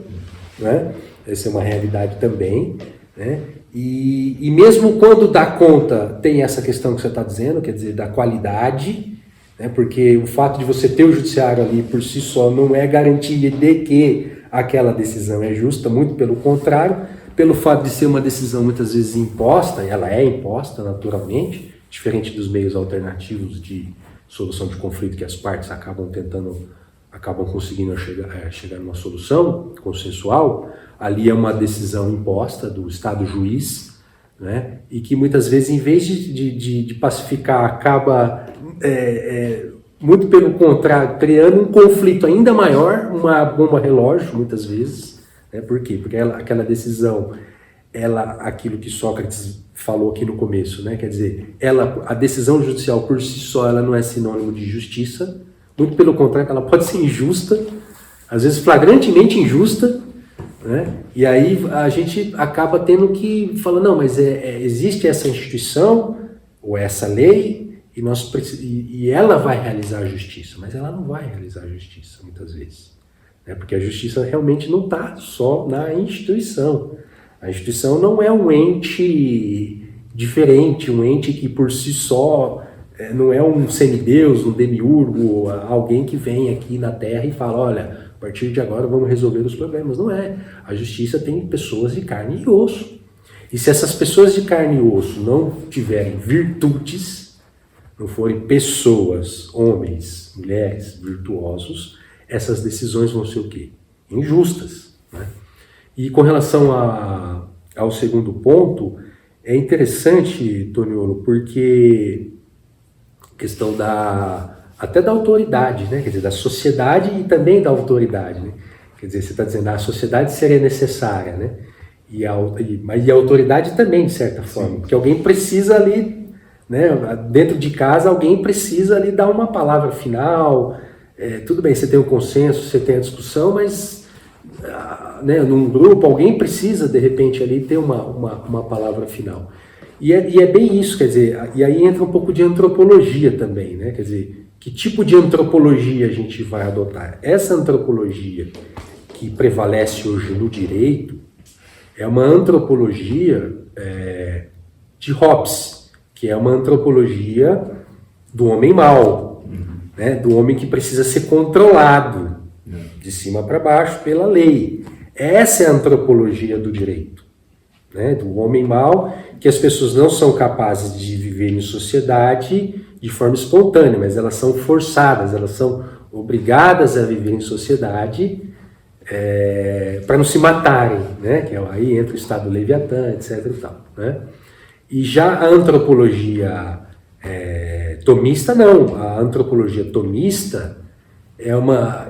né? Essa é uma realidade também, né? E mesmo quando dá conta, tem essa questão que você está dizendo, quer dizer, da qualidade, né? Porque o fato de você ter o judiciário ali por si só não é garantia de que aquela decisão é justa, muito pelo contrário, pelo fato de ser uma decisão muitas vezes imposta, e ela é imposta naturalmente, diferente dos meios alternativos de solução de conflito que as partes acabam conseguindo chegar numa solução consensual. Ali é uma decisão imposta do Estado juiz, né? E que muitas vezes, em vez de pacificar, acaba, muito pelo contrário, criando um conflito ainda maior, uma bomba relógio, muitas vezes. Né? Por quê? Porque aquela decisão, aquilo que Sócrates falou aqui no começo, né? Quer dizer, a decisão judicial por si só ela não é sinônimo de justiça, muito pelo contrário, ela pode ser injusta, às vezes flagrantemente injusta, né? E aí a gente acaba tendo que falar, não, mas existe essa instituição ou essa lei e ela vai realizar a justiça, mas ela não vai realizar a justiça muitas vezes, né? Porque a justiça realmente não está só na instituição. A instituição não é um ente diferente, um ente que por si só não é um semideus, um demiurgo, alguém que vem aqui na Terra e fala, olha, a partir de agora vamos resolver os problemas. Não é. A justiça tem pessoas de carne e osso. E se essas pessoas de carne e osso não tiverem virtudes, não forem pessoas, homens, mulheres, virtuosos, essas decisões vão ser o quê? Injustas, né? E com relação ao segundo ponto, é interessante, Toniolo, porque questão até da autoridade, né? Quer dizer, da sociedade e também da autoridade, né? Quer dizer, você está dizendo, a sociedade seria necessária, né? E a autoridade também, de certa forma, porque alguém precisa ali, né? Dentro de casa, alguém precisa ali dar uma palavra final. Tudo bem, você tem o consenso, você tem a discussão, mas né, num grupo, alguém precisa, de repente, ali ter uma palavra final. E é bem isso, quer dizer, e aí entra um pouco de antropologia também, né? Quer dizer, que tipo de antropologia a gente vai adotar? Essa antropologia que prevalece hoje no direito é uma antropologia de Hobbes, que é uma antropologia do homem mau, né? Do homem que precisa ser controlado de cima para baixo pela lei. Essa é a antropologia do direito, né? Do homem mau, que as pessoas não são capazes de viver em sociedade de forma espontânea, mas elas são forçadas, elas são obrigadas a viver em sociedade para não se matarem, né? Que aí entra o estado Leviatã, etc. E tal, né? E já a antropologia tomista, não. A antropologia tomista é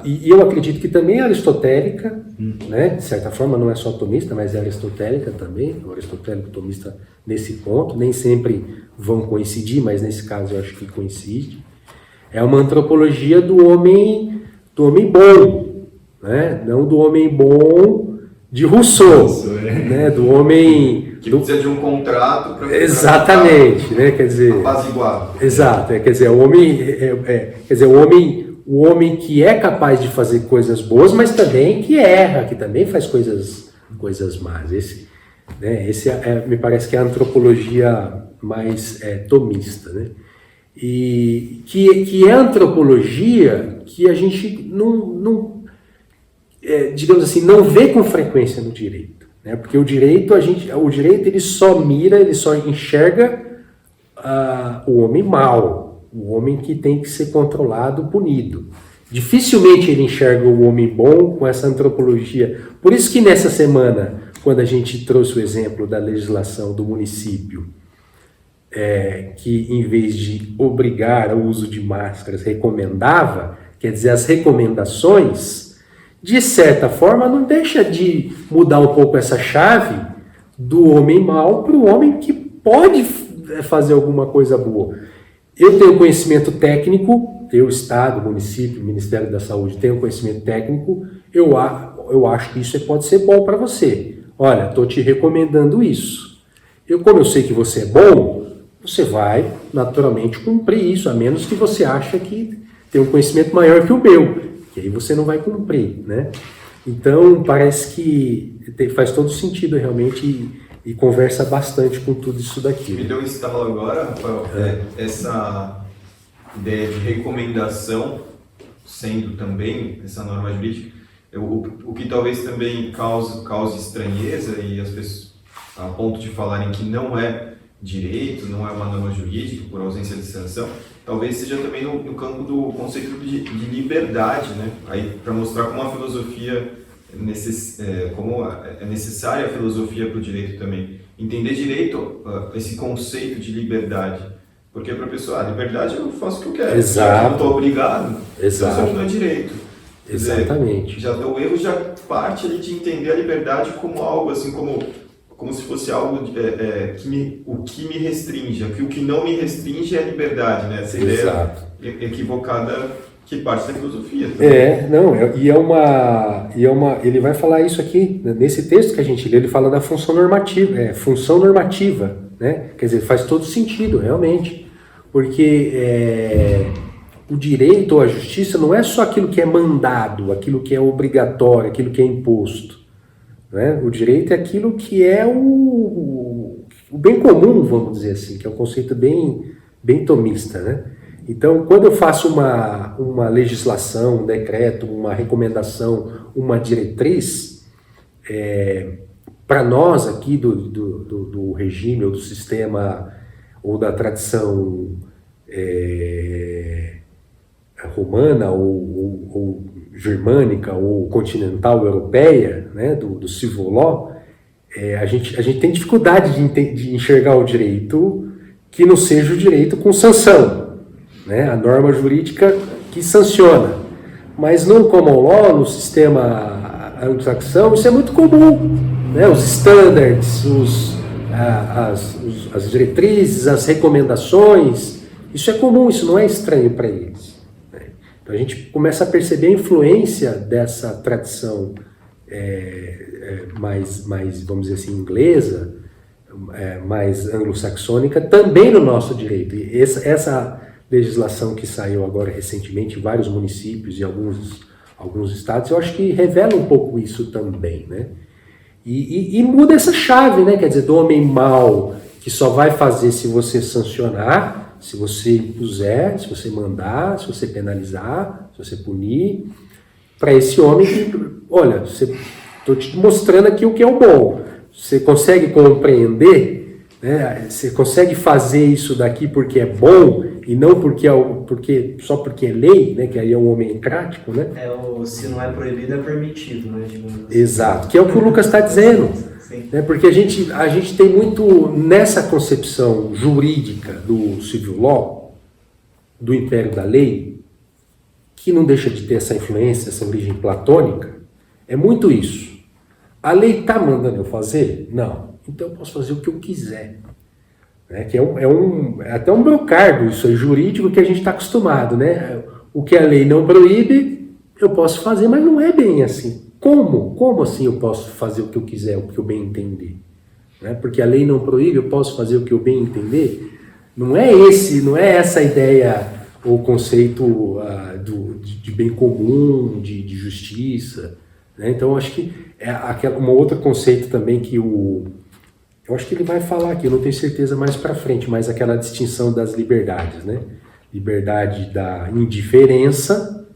e eu acredito que também é aristotélica, né? De certa forma, não é só tomista, mas é aristotélica também, o aristotélico tomista nesse ponto, nem sempre vão coincidir, mas nesse caso eu acho que coincide. É uma antropologia do homem bom, né? Não do homem bom de Rousseau, né? Do homem que precisa de um contrato para exatamente, né? Quer dizer, apaziguado. Exato, quer dizer, o homem que é capaz de fazer coisas boas, mas também que erra, que também faz coisas más. Esse me parece que é a antropologia mais tomista, né? E que é a antropologia que a gente não digamos assim, não vê com frequência no direito, né? Porque o direito ele só mira, ele só enxerga o homem mau, o homem que tem que ser controlado, punido. Dificilmente ele enxerga o homem bom com essa antropologia. Por isso que nessa semana, quando a gente trouxe o exemplo da legislação do município, que em vez de obrigar o uso de máscaras, recomendava, quer dizer, as recomendações, de certa forma, não deixa de mudar um pouco essa chave do homem mau para o homem que pode fazer alguma coisa boa. Eu tenho conhecimento técnico, Estado, município, Ministério da Saúde, tenho conhecimento técnico, eu acho que isso pode ser bom para você. Olha, estou te recomendando isso. Como eu sei que você é bom, você vai naturalmente cumprir isso, a menos que você ache que tem um conhecimento maior que o meu, que aí você não vai cumprir, né? Então, parece que faz todo sentido realmente e conversa bastante com tudo isso daqui. Me deu um estalo agora, Rafael, essa ideia de recomendação, sendo também essa norma jurídica, o que talvez também cause estranheza e as pessoas, a ponto de falarem que não é direito, não é uma norma jurídica por ausência de sanção, talvez seja também no campo do conceito de liberdade, né? Aí, para mostrar como a filosofia como é necessária a filosofia para o direito também. Entender direito, esse conceito de liberdade. Porque para a pessoa, a liberdade eu faço o que eu quero. Exato. Eu não estou obrigado, Exato. Isso não é direito. Exatamente. O erro já parte ali de entender a liberdade como algo assim, como se fosse algo o que me restringe, o que não me restringe é a liberdade, né? Essa Exato. ideia equivocada que parte da filosofia. Ele vai falar isso aqui, nesse texto que a gente lê, ele fala da função normativa, função normativa, né? Quer dizer, faz todo sentido, realmente, porque o direito ou a justiça não é só aquilo que é mandado, aquilo que é obrigatório, aquilo que é imposto. né? O direito é aquilo que é o bem comum, vamos dizer assim, que é um conceito bem thomista, né? Então, quando eu faço uma legislação, um decreto, uma recomendação, uma diretriz, para nós aqui do regime ou do sistema ou da tradição romana ou germânica ou continental europeia, né, do civil law, a gente tem dificuldade de enxergar o direito que não seja o direito com sanção, né, a norma jurídica que sanciona. Mas no common law, no sistema anglo-saxão, isso é muito comum, né, os standards, as diretrizes, as recomendações, isso é comum, isso não é estranho para eles. Então a gente começa a perceber a influência dessa tradição mais, vamos dizer assim, inglesa, mais anglo-saxônica, também no nosso direito. E essa legislação que saiu agora recentemente em vários municípios e alguns estados, eu acho que revela um pouco isso também, né? E muda essa chave, né? Quer dizer, do homem mau, que só vai fazer se você sancionar, se você impuser, se você mandar, se você penalizar, se você punir, para esse homem que, olha, estou te mostrando aqui o que é o bom. Você consegue compreender, né? Você consegue fazer isso daqui porque é bom e não só porque é lei, né? Que aí é um homem crático, né? Se não é proibido, é permitido, né? Exato, que é o que o Lucas está dizendo. Né? Porque a gente tem muito nessa concepção jurídica do civil law, do império da lei, que não deixa de ter essa influência, essa origem platônica, é muito isso. A lei está mandando eu fazer? Não. Então eu posso fazer o que eu quiser. Né? Que é até um brocardo, isso é jurídico que a gente está acostumado. Né? O que a lei não proíbe, eu posso fazer, mas não é bem assim. Como assim eu posso fazer o que eu quiser, o que eu bem entender? Né? Porque a lei não proíbe, eu posso fazer o que eu bem entender? Não é essa a ideia ou conceito de bem comum, de justiça. Né? Então, acho que é um outro conceito também que eu acho que ele vai falar aqui, eu não tenho certeza mais para frente, mas aquela distinção das liberdades, né? Liberdade da indiferença,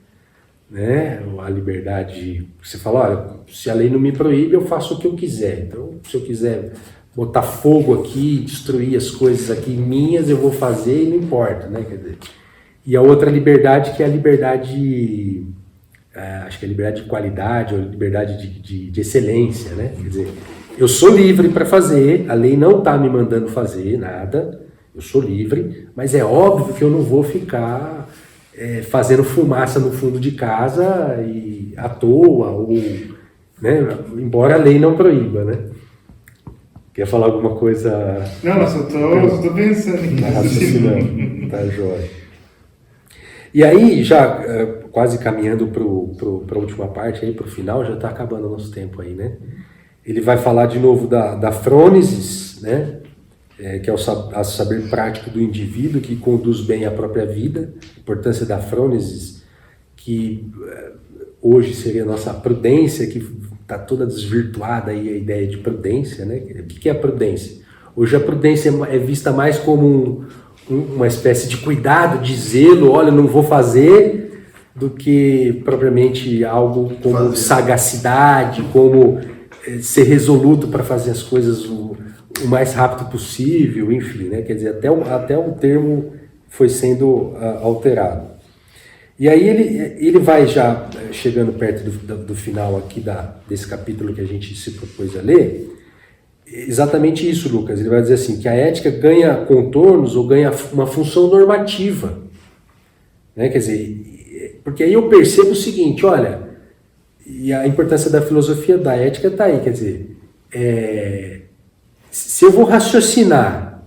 né? A liberdade, você fala, olha, se a lei não me proíbe, eu faço o que eu quiser. Então, se eu quiser botar fogo aqui, destruir as coisas aqui minhas, eu vou fazer e não importa, né? Quer dizer, e a outra liberdade que é a liberdade, acho que é a liberdade de qualidade ou liberdade de excelência, né? Quer dizer, eu sou livre para fazer, a lei não está me mandando fazer nada, eu sou livre, mas é óbvio que eu não vou ficar fazendo fumaça no fundo de casa e à toa, ou, né? Embora a lei não proíba, né? Quer falar alguma coisa? Não, eu só tô pensando. Tá raciocinando, tá jóia. E aí, já quase caminhando para a última parte, para o final, já está acabando o nosso tempo aí, né? Ele vai falar de novo da frônesis, né? Que é o saber prático do indivíduo que conduz bem a própria vida, a importância da frônesis, que hoje seria a nossa prudência, que está toda desvirtuada aí a ideia de prudência, né? O que é a prudência? Hoje a prudência é vista mais como uma espécie de cuidado, de zelo, olha, não vou fazer, do que propriamente algo como sagacidade, como ser resoluto para fazer as coisas o mais rápido possível, enfim, né? Quer dizer, até o termo foi sendo alterado. E aí ele vai já chegando perto do final aqui desse capítulo que a gente se propôs a ler, exatamente isso, Lucas. Ele vai dizer assim, que a ética ganha contornos ou ganha uma função normativa. Né? Quer dizer, porque aí eu percebo o seguinte, olha, e a importância da filosofia da ética está aí, quer dizer, se eu vou raciocinar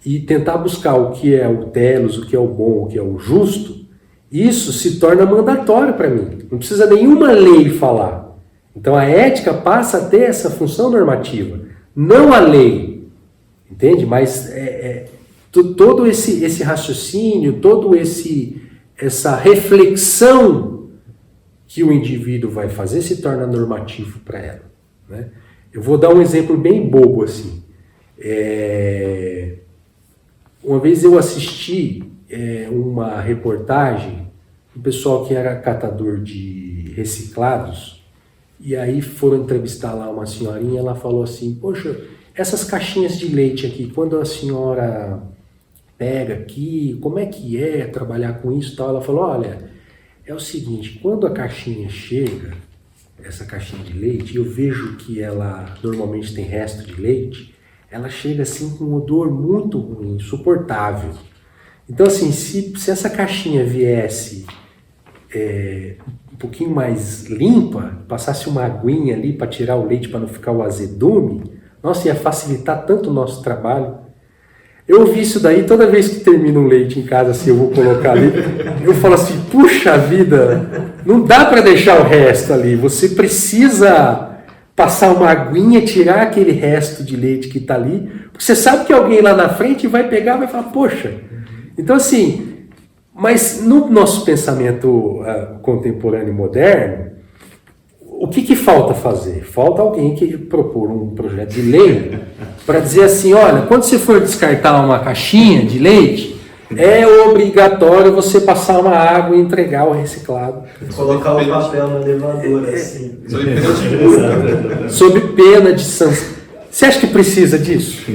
e tentar buscar o que é o telos, o que é o bom, o que é o justo, isso se torna mandatório para mim. Não precisa nenhuma lei falar. Então a ética passa a ter essa função normativa, não a lei, entende? Mas todo esse raciocínio, essa reflexão que o indivíduo vai fazer se torna normativo para ela. né? Eu vou dar um exemplo bem bobo assim. Uma vez eu assisti uma reportagem do pessoal que era catador de reciclados, e aí foram entrevistar lá uma senhorinha, ela falou assim, poxa, essas caixinhas de leite aqui, quando a senhora pega aqui, como é que é trabalhar com isso e tal? Ela falou, olha, é o seguinte, quando a caixinha chega, essa caixinha de leite, eu vejo que ela normalmente tem resto de leite, ela chega assim com um odor muito ruim, insuportável. Então assim, se essa caixinha viesse um pouquinho mais limpa, passasse uma aguinha ali para tirar o leite para não ficar o azedume, nossa, ia facilitar tanto o nosso trabalho. Eu ouvi isso daí, toda vez que termina um leite em casa, assim, eu vou colocar ali, eu falo assim, puxa vida, não dá para deixar o resto ali, você precisa passar uma aguinha, tirar aquele resto de leite que está ali, porque você sabe que alguém lá na frente vai pegar e vai falar, poxa. Então assim, mas no nosso pensamento contemporâneo moderno, o que falta fazer? Falta alguém que propor um projeto de lei para dizer assim, olha, quando você for descartar uma caixinha de leite, é obrigatório você passar uma água e entregar o reciclado. Colocar o papel no elevador, assim. Sob pena de sanção. Você acha que precisa disso?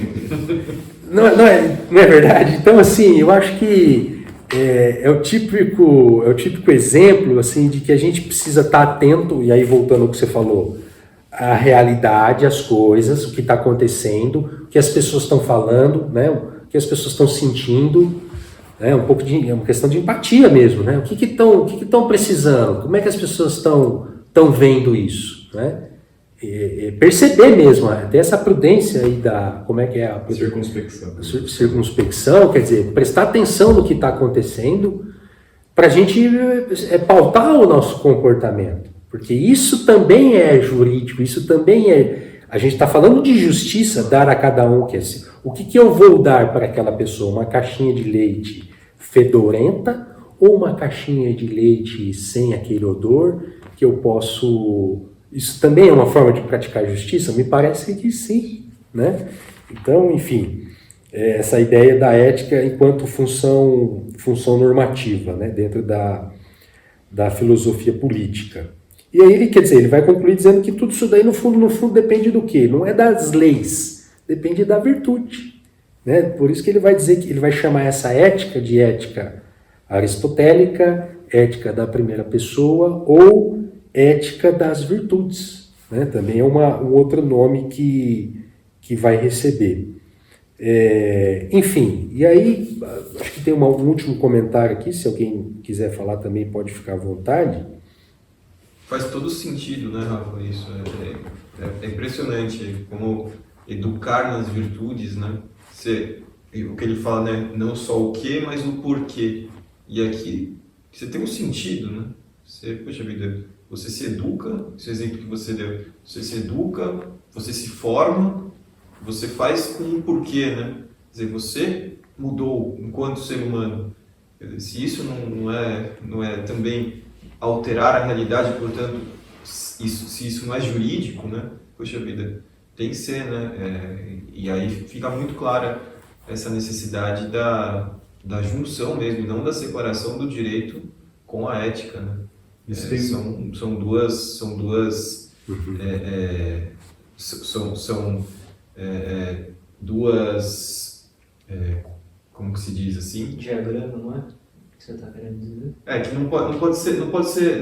Não é verdade? Então, assim, eu acho que é o típico exemplo assim, de que a gente precisa estar atento, e aí voltando ao que você falou, a realidade, as coisas, o que está acontecendo, o que as pessoas estão falando, né? O que as pessoas estão sentindo, né? É uma questão de empatia mesmo, né? O que estão precisando, como é que as pessoas estão vendo isso, né? Perceber mesmo, ter essa prudência aí como é que é a circunspecção, quer dizer, prestar atenção no que está acontecendo para a gente pautar o nosso comportamento, porque isso também é jurídico, isso também a gente está falando de justiça, dar a cada um, o que eu vou dar para aquela pessoa, uma caixinha de leite fedorenta ou uma caixinha de leite sem aquele odor que eu posso... Isso também é uma forma de praticar justiça? Me parece que sim, né? Então, enfim, essa ideia da ética enquanto função normativa, né? Dentro da filosofia política. E aí ele vai concluir dizendo que tudo isso daí, no fundo, depende do quê? Não é das leis, depende da virtude, né? Por isso que ele vai dizer que ele vai chamar essa ética de ética aristotélica, ética da primeira pessoa ou ética das virtudes, né? Também é um outro nome que vai receber. Enfim, e aí, acho que tem um último comentário aqui, se alguém quiser falar também pode ficar à vontade. Faz todo sentido, né, Rafa, isso. É impressionante como educar nas virtudes, né? O que ele fala, né? Não só o que, mas o porquê. E aqui, você tem um sentido, né? Poxa vida, você se educa, esse exemplo que você deu, você se educa, você se forma, você faz com um porquê, né? Quer dizer, você mudou enquanto ser humano. Se isso não é também alterar a realidade, portanto, se isso não é jurídico, né? Poxa vida, tem que ser, né? E aí fica muito clara essa necessidade da junção mesmo, e não da separação do direito com a ética, né? São duas como que se diz assim? Diagrama, não é? Que você está querendo dizer? Que não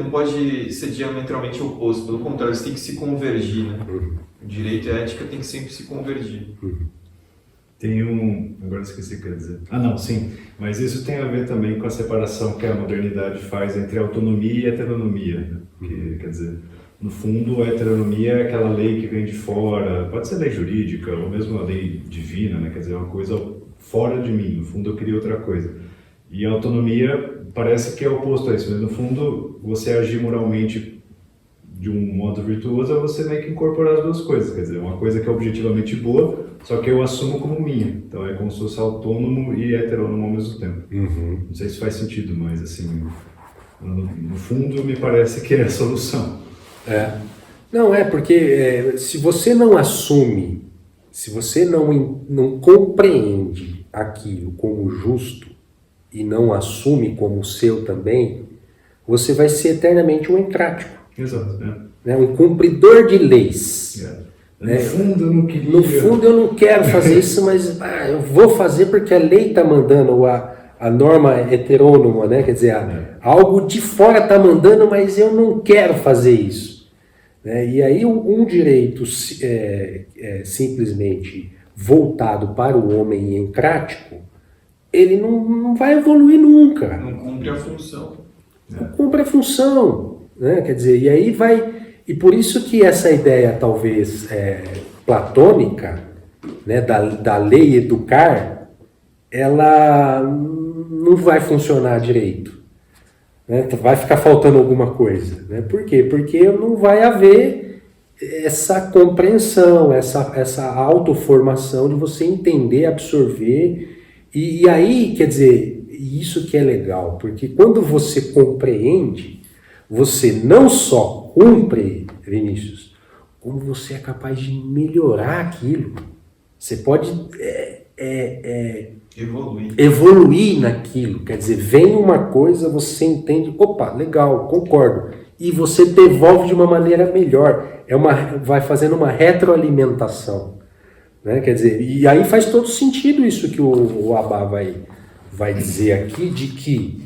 pode ser diametralmente oposto, pelo contrário, eles têm que se convergir, né? O direito e a ética têm que sempre se convergir. Tem agora esqueci o que eu ia dizer. Não, sim, mas isso tem a ver também com a separação que a modernidade faz entre autonomia e heteronomia, né? Que, quer dizer, no fundo a heteronomia é aquela lei que vem de fora, pode ser lei jurídica ou mesmo a lei divina, né? Quer dizer, uma coisa fora de mim, no fundo eu queria outra coisa. E a autonomia parece que é oposto a isso, mas no fundo você agir moralmente de um modo virtuoso é você meio que incorporar as duas coisas, quer dizer, uma coisa que é objetivamente boa, só que eu assumo como minha, então é como se fosse autônomo e heterônomo ao mesmo tempo. Não sei se faz sentido, mas assim, no fundo me parece que é a solução. Não, porque se você não assume, se você não compreende aquilo como justo e não assume como seu também, você vai ser eternamente um encrático, Exato. né? Um cumpridor de leis. No fundo eu não queria. No fundo eu não quero fazer isso, mas eu vou fazer porque a lei está mandando, a norma heterônoma, né? Quer dizer, algo de fora está mandando, mas eu não quero fazer isso. Né? E aí um direito simplesmente voltado para o homem encrático, ele não vai evoluir nunca. Não cumpre a função. Não cumpre a função. Né? Quer dizer, e aí vai... E por isso que essa ideia, talvez, platônica, né, da lei educar, ela não vai funcionar direito. Né? Vai ficar faltando alguma coisa. Né? Por quê? Porque não vai haver essa compreensão, essa autoformação de você entender, absorver. E aí, quer dizer, isso que é legal, porque quando você compreende, você não só cumpre, Vinícius, como você é capaz de melhorar aquilo. Você pode evoluir naquilo. Quer dizer, vem uma coisa, você entende, opa, legal, concordo. E você devolve de uma maneira melhor. Vai fazendo uma retroalimentação. Né? Quer dizer, e aí faz todo sentido isso que o Abba vai dizer aqui, de que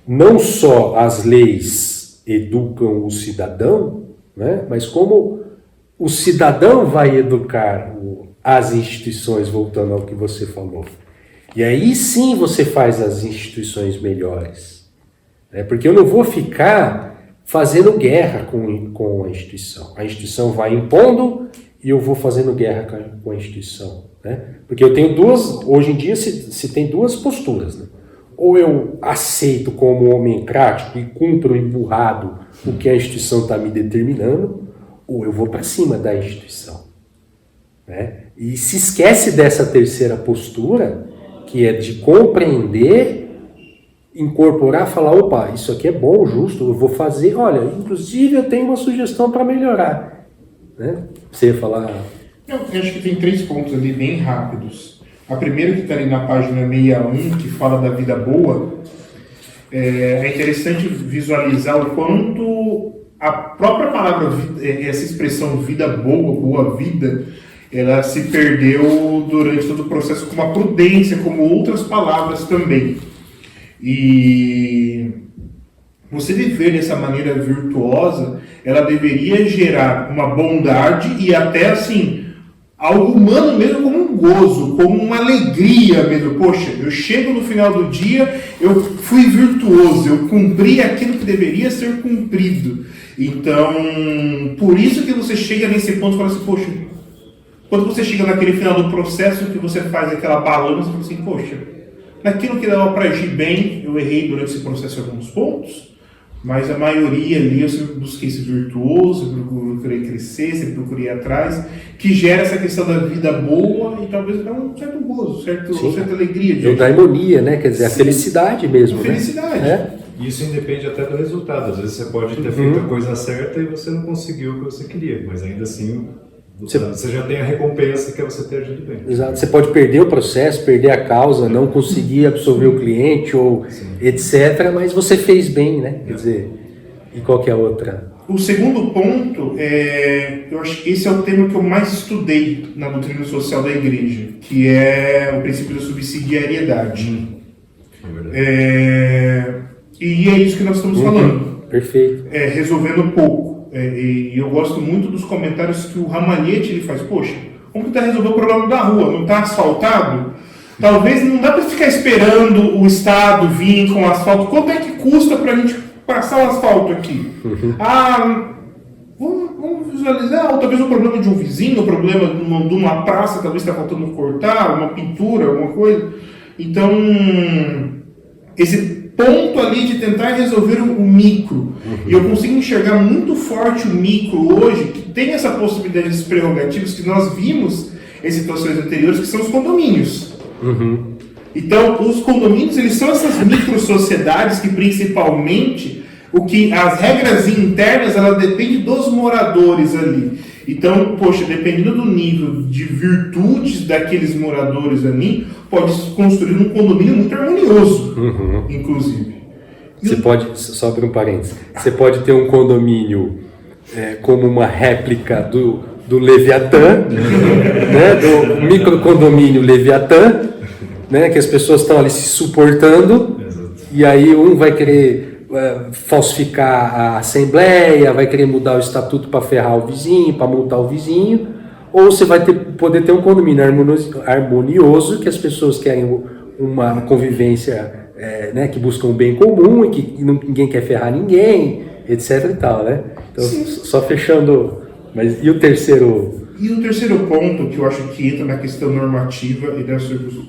não só as leis educam o cidadão, né? Mas como o cidadão vai educar as instituições, voltando ao que você falou. E aí sim você faz as instituições melhores. Né? Porque eu não vou ficar fazendo guerra com a instituição. A instituição vai impondo e eu vou fazendo guerra com a instituição. Né? Porque eu tenho hoje em dia se tem duas posturas, né? Ou eu aceito como homem encrático e cumpro emburrado o que a instituição está me determinando, ou eu vou para cima da instituição. Né? E se esquece dessa terceira postura, que é de compreender, incorporar, falar, opa, isso aqui é bom, justo, eu vou fazer, olha, inclusive eu tenho uma sugestão para melhorar. Né? Você ia falar... Eu acho que tem 3 pontos ali bem rápidos. A primeira, que está ali na página 61, que fala da vida boa, é interessante visualizar o quanto a própria palavra, essa expressão vida boa, boa vida, ela se perdeu durante todo o processo como a prudência, como outras palavras também. E você viver dessa maneira virtuosa, ela deveria gerar uma bondade e até assim... algo humano mesmo, como um gozo, como uma alegria mesmo. Poxa, eu chego no final do dia, eu fui virtuoso, eu cumpri aquilo que deveria ser cumprido. Então, por isso que você chega nesse ponto e fala assim, poxa, quando você chega naquele final do processo que você faz aquela balança, você fala assim, poxa, naquilo que dava para agir bem, eu errei durante esse processo em alguns pontos, mas a maioria ali eu sempre busquei ser virtuoso, procurei crescer, sempre procurei ir atrás, que gera essa questão da vida boa e talvez dá um certo gozo, certa alegria. Da harmonia, né? Quer dizer, a felicidade mesmo. Felicidade. Né? Isso independe até do resultado. Às vezes você pode ter feito a coisa certa e você não conseguiu o que você queria, mas ainda assim você já tem a recompensa que é você ter agido bem. Exato. Você pode perder o processo, perder a causa, não conseguir absorver o cliente ou etc, mas você fez bem, né? Quer dizer, e qualquer outra. O segundo ponto, eu acho que esse é o tema que eu mais estudei na doutrina social da igreja, que é o princípio da subsidiariedade. E é isso que nós estamos falando. Perfeito. Resolvendo um pouco. E eu gosto muito dos comentários que o Ramalhete ele faz. Poxa, como está resolvendo o problema da rua? Não está asfaltado? Talvez não dá para ficar esperando o Estado vir com asfalto. Quanto é que custa para a gente passar o asfalto aqui? Vamos visualizar, ou talvez o problema de um vizinho, o problema de uma praça, talvez está faltando cortar, uma pintura, alguma coisa. Então, esse ponto ali de tentar resolver o micro. E eu consigo enxergar muito forte o micro hoje, que tem essa possibilidade de prerrogativas que nós vimos em situações anteriores, que são os condomínios. Então, os condomínios, eles são essas micro-sociedades que, principalmente, As regras internas, ela depende dos moradores ali. Então, poxa, dependendo do nível de virtudes daqueles moradores ali, pode se construir um condomínio muito harmonioso, inclusive. Você pode, só para um parênteses, você pode ter um condomínio como uma réplica do Leviatã, né, do microcondomínio Leviatã, né, que as pessoas estão ali se suportando, e aí um vai querer falsificar a assembleia, vai querer mudar o estatuto para ferrar o vizinho, para multar o vizinho, ou você vai poder ter um condomínio harmonioso, que as pessoas querem uma convivência, né, que buscam o bem comum e que ninguém quer ferrar ninguém, etc. e tal, né? Então, só fechando, mas e o terceiro? E o terceiro ponto, que eu acho que entra na questão normativa e da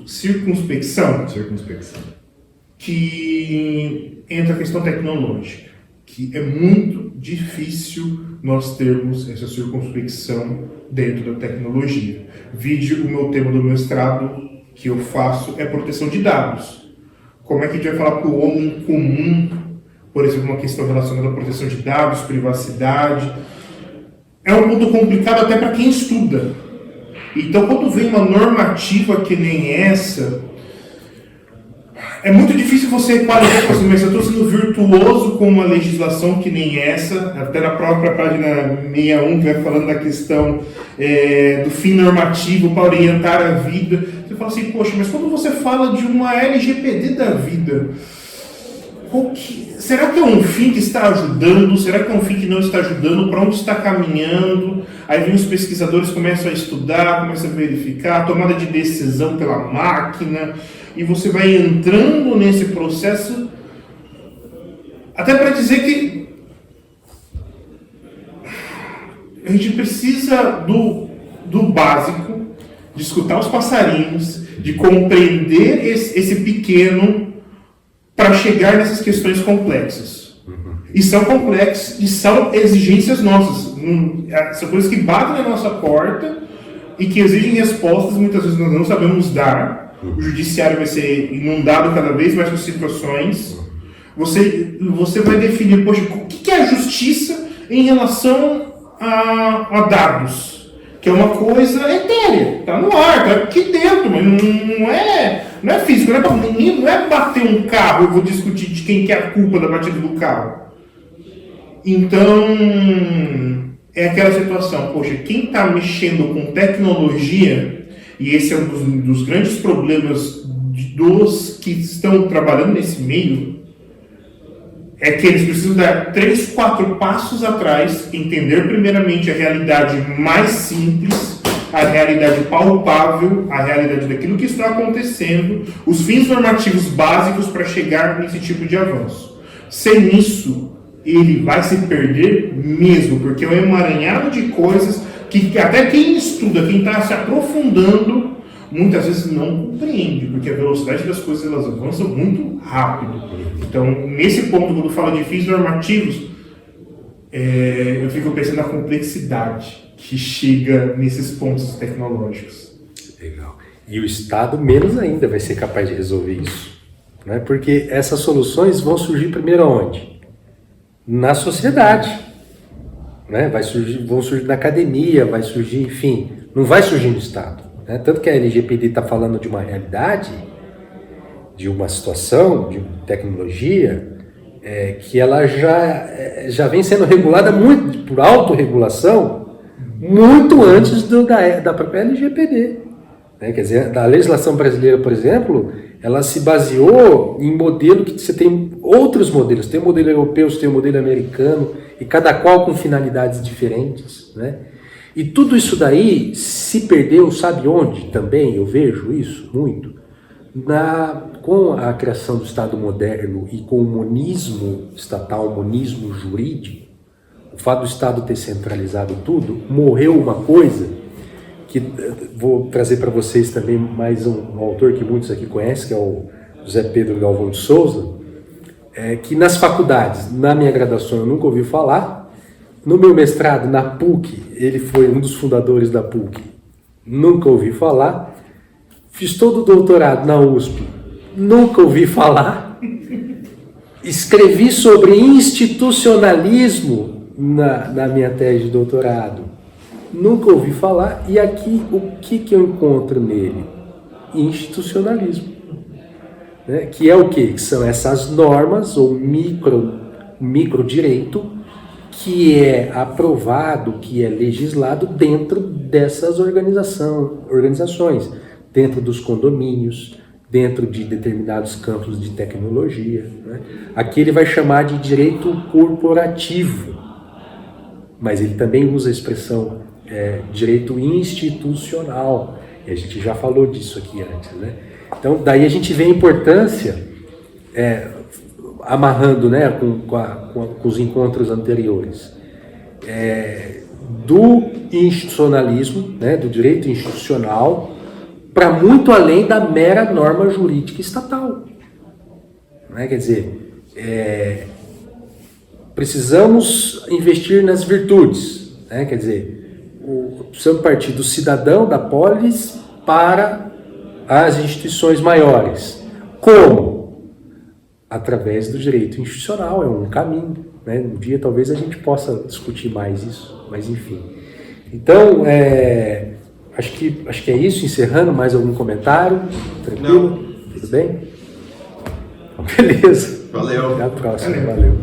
circunspecção, que entra a questão tecnológica, que é muito difícil nós termos essa circunspecção dentro da tecnologia. Vide o meu tema do mestrado que eu faço é proteção de dados. Como é que a gente vai falar para o homem comum, por exemplo, uma questão relacionada à proteção de dados, privacidade? É um mundo complicado até para quem estuda. Então, quando vem uma normativa que nem essa, é muito difícil você qualificar assim, mas eu estou sendo virtuoso com uma legislação que nem essa, até na própria página 61, que vai falando da questão do fim normativo para orientar a vida. Você fala assim, poxa, mas quando você fala de uma LGPD da vida, será que é um fim que está ajudando? Será que é um fim que não está ajudando? Para onde está caminhando? Aí vem os pesquisadores, começam a estudar, começam a verificar, tomada de decisão pela máquina, e você vai entrando nesse processo, até para dizer que a gente precisa do básico, de escutar os passarinhos, de compreender esse pequeno para chegar nessas questões complexas. E são complexas e são exigências nossas. São coisas que batem na nossa porta e que exigem respostas que muitas vezes nós não sabemos dar. O judiciário vai ser inundado cada vez mais com situações. Você vai definir, poxa, o que é a justiça em relação a dados? Que é uma coisa etérea, está no ar, está aqui dentro, mas não é físico, não é bater um carro, eu vou discutir de quem que é a culpa da batida do carro. Então, é aquela situação, poxa, quem está mexendo com tecnologia, e esse é um dos grandes problemas dos que estão trabalhando nesse meio, é que eles precisam dar 3, 4 passos atrás, entender primeiramente a realidade mais simples, a realidade palpável, a realidade daquilo que está acontecendo, os fins normativos básicos para chegar nesse tipo de avanço. Sem isso, ele vai se perder mesmo, porque é um emaranhado de coisas que até quem estuda, quem está se aprofundando, muitas vezes não compreende, porque a velocidade das coisas elas avançam muito rápido. Então, nesse ponto, quando fala de fins normativos, eu fico pensando na complexidade que chega nesses pontos tecnológicos. Legal. E o Estado, menos ainda, vai ser capaz de resolver isso. Né? Porque essas soluções vão surgir primeiro aonde? Na sociedade. Né? Vão surgir na academia, vai surgir, enfim, não vai surgir no Estado. Né? Tanto que a LGPD está falando de uma realidade, de uma situação, de tecnologia, que ela já vem sendo regulada muito, por autorregulação, muito antes da própria LGPD. Né? Quer dizer, a legislação brasileira, por exemplo, ela se baseou em modelo que você tem outros modelos. Tem o modelo europeu, você tem o modelo americano, e cada qual com finalidades diferentes. Né? E tudo isso daí se perdeu, sabe onde também eu vejo isso muito? Com a criação do Estado moderno e com o monismo estatal, o monismo jurídico, o fato do Estado ter centralizado tudo, morreu uma coisa que vou trazer para vocês também mais um autor que muitos aqui conhecem, que é o José Pedro Galvão de Souza, que nas faculdades, na minha graduação eu nunca ouvi falar, no meu mestrado na PUC, ele foi um dos fundadores da PUC, nunca ouvi falar, fiz todo o doutorado na USP, nunca ouvi falar, Escrevi sobre institucionalismo na minha tese de doutorado. Nunca ouvi falar, e aqui o que eu encontro nele? Institucionalismo. Né? Que é o quê? Que são essas normas, ou microdireito, que é aprovado, que é legislado dentro dessas organizações, dentro dos condomínios, dentro de determinados campos de tecnologia. Né? Aqui ele vai chamar de direito corporativo, mas ele também usa a expressão direito institucional, e a gente já falou disso aqui antes. Né? Então, daí a gente vê a importância, amarrando, né, com os encontros anteriores, do institucionalismo, né, do direito institucional, para muito além da mera norma jurídica estatal. Né? Quer dizer, precisamos investir nas virtudes. Né? Quer dizer, precisamos partir do cidadão, da polis, para as instituições maiores. Como? Através do direito institucional, é um caminho. Né? Um dia talvez a gente possa discutir mais isso, mas enfim. Então, acho que é isso. Encerrando, mais algum comentário? Tranquilo? Não. Tudo bem? Beleza. Valeu. Até a próxima. Valeu.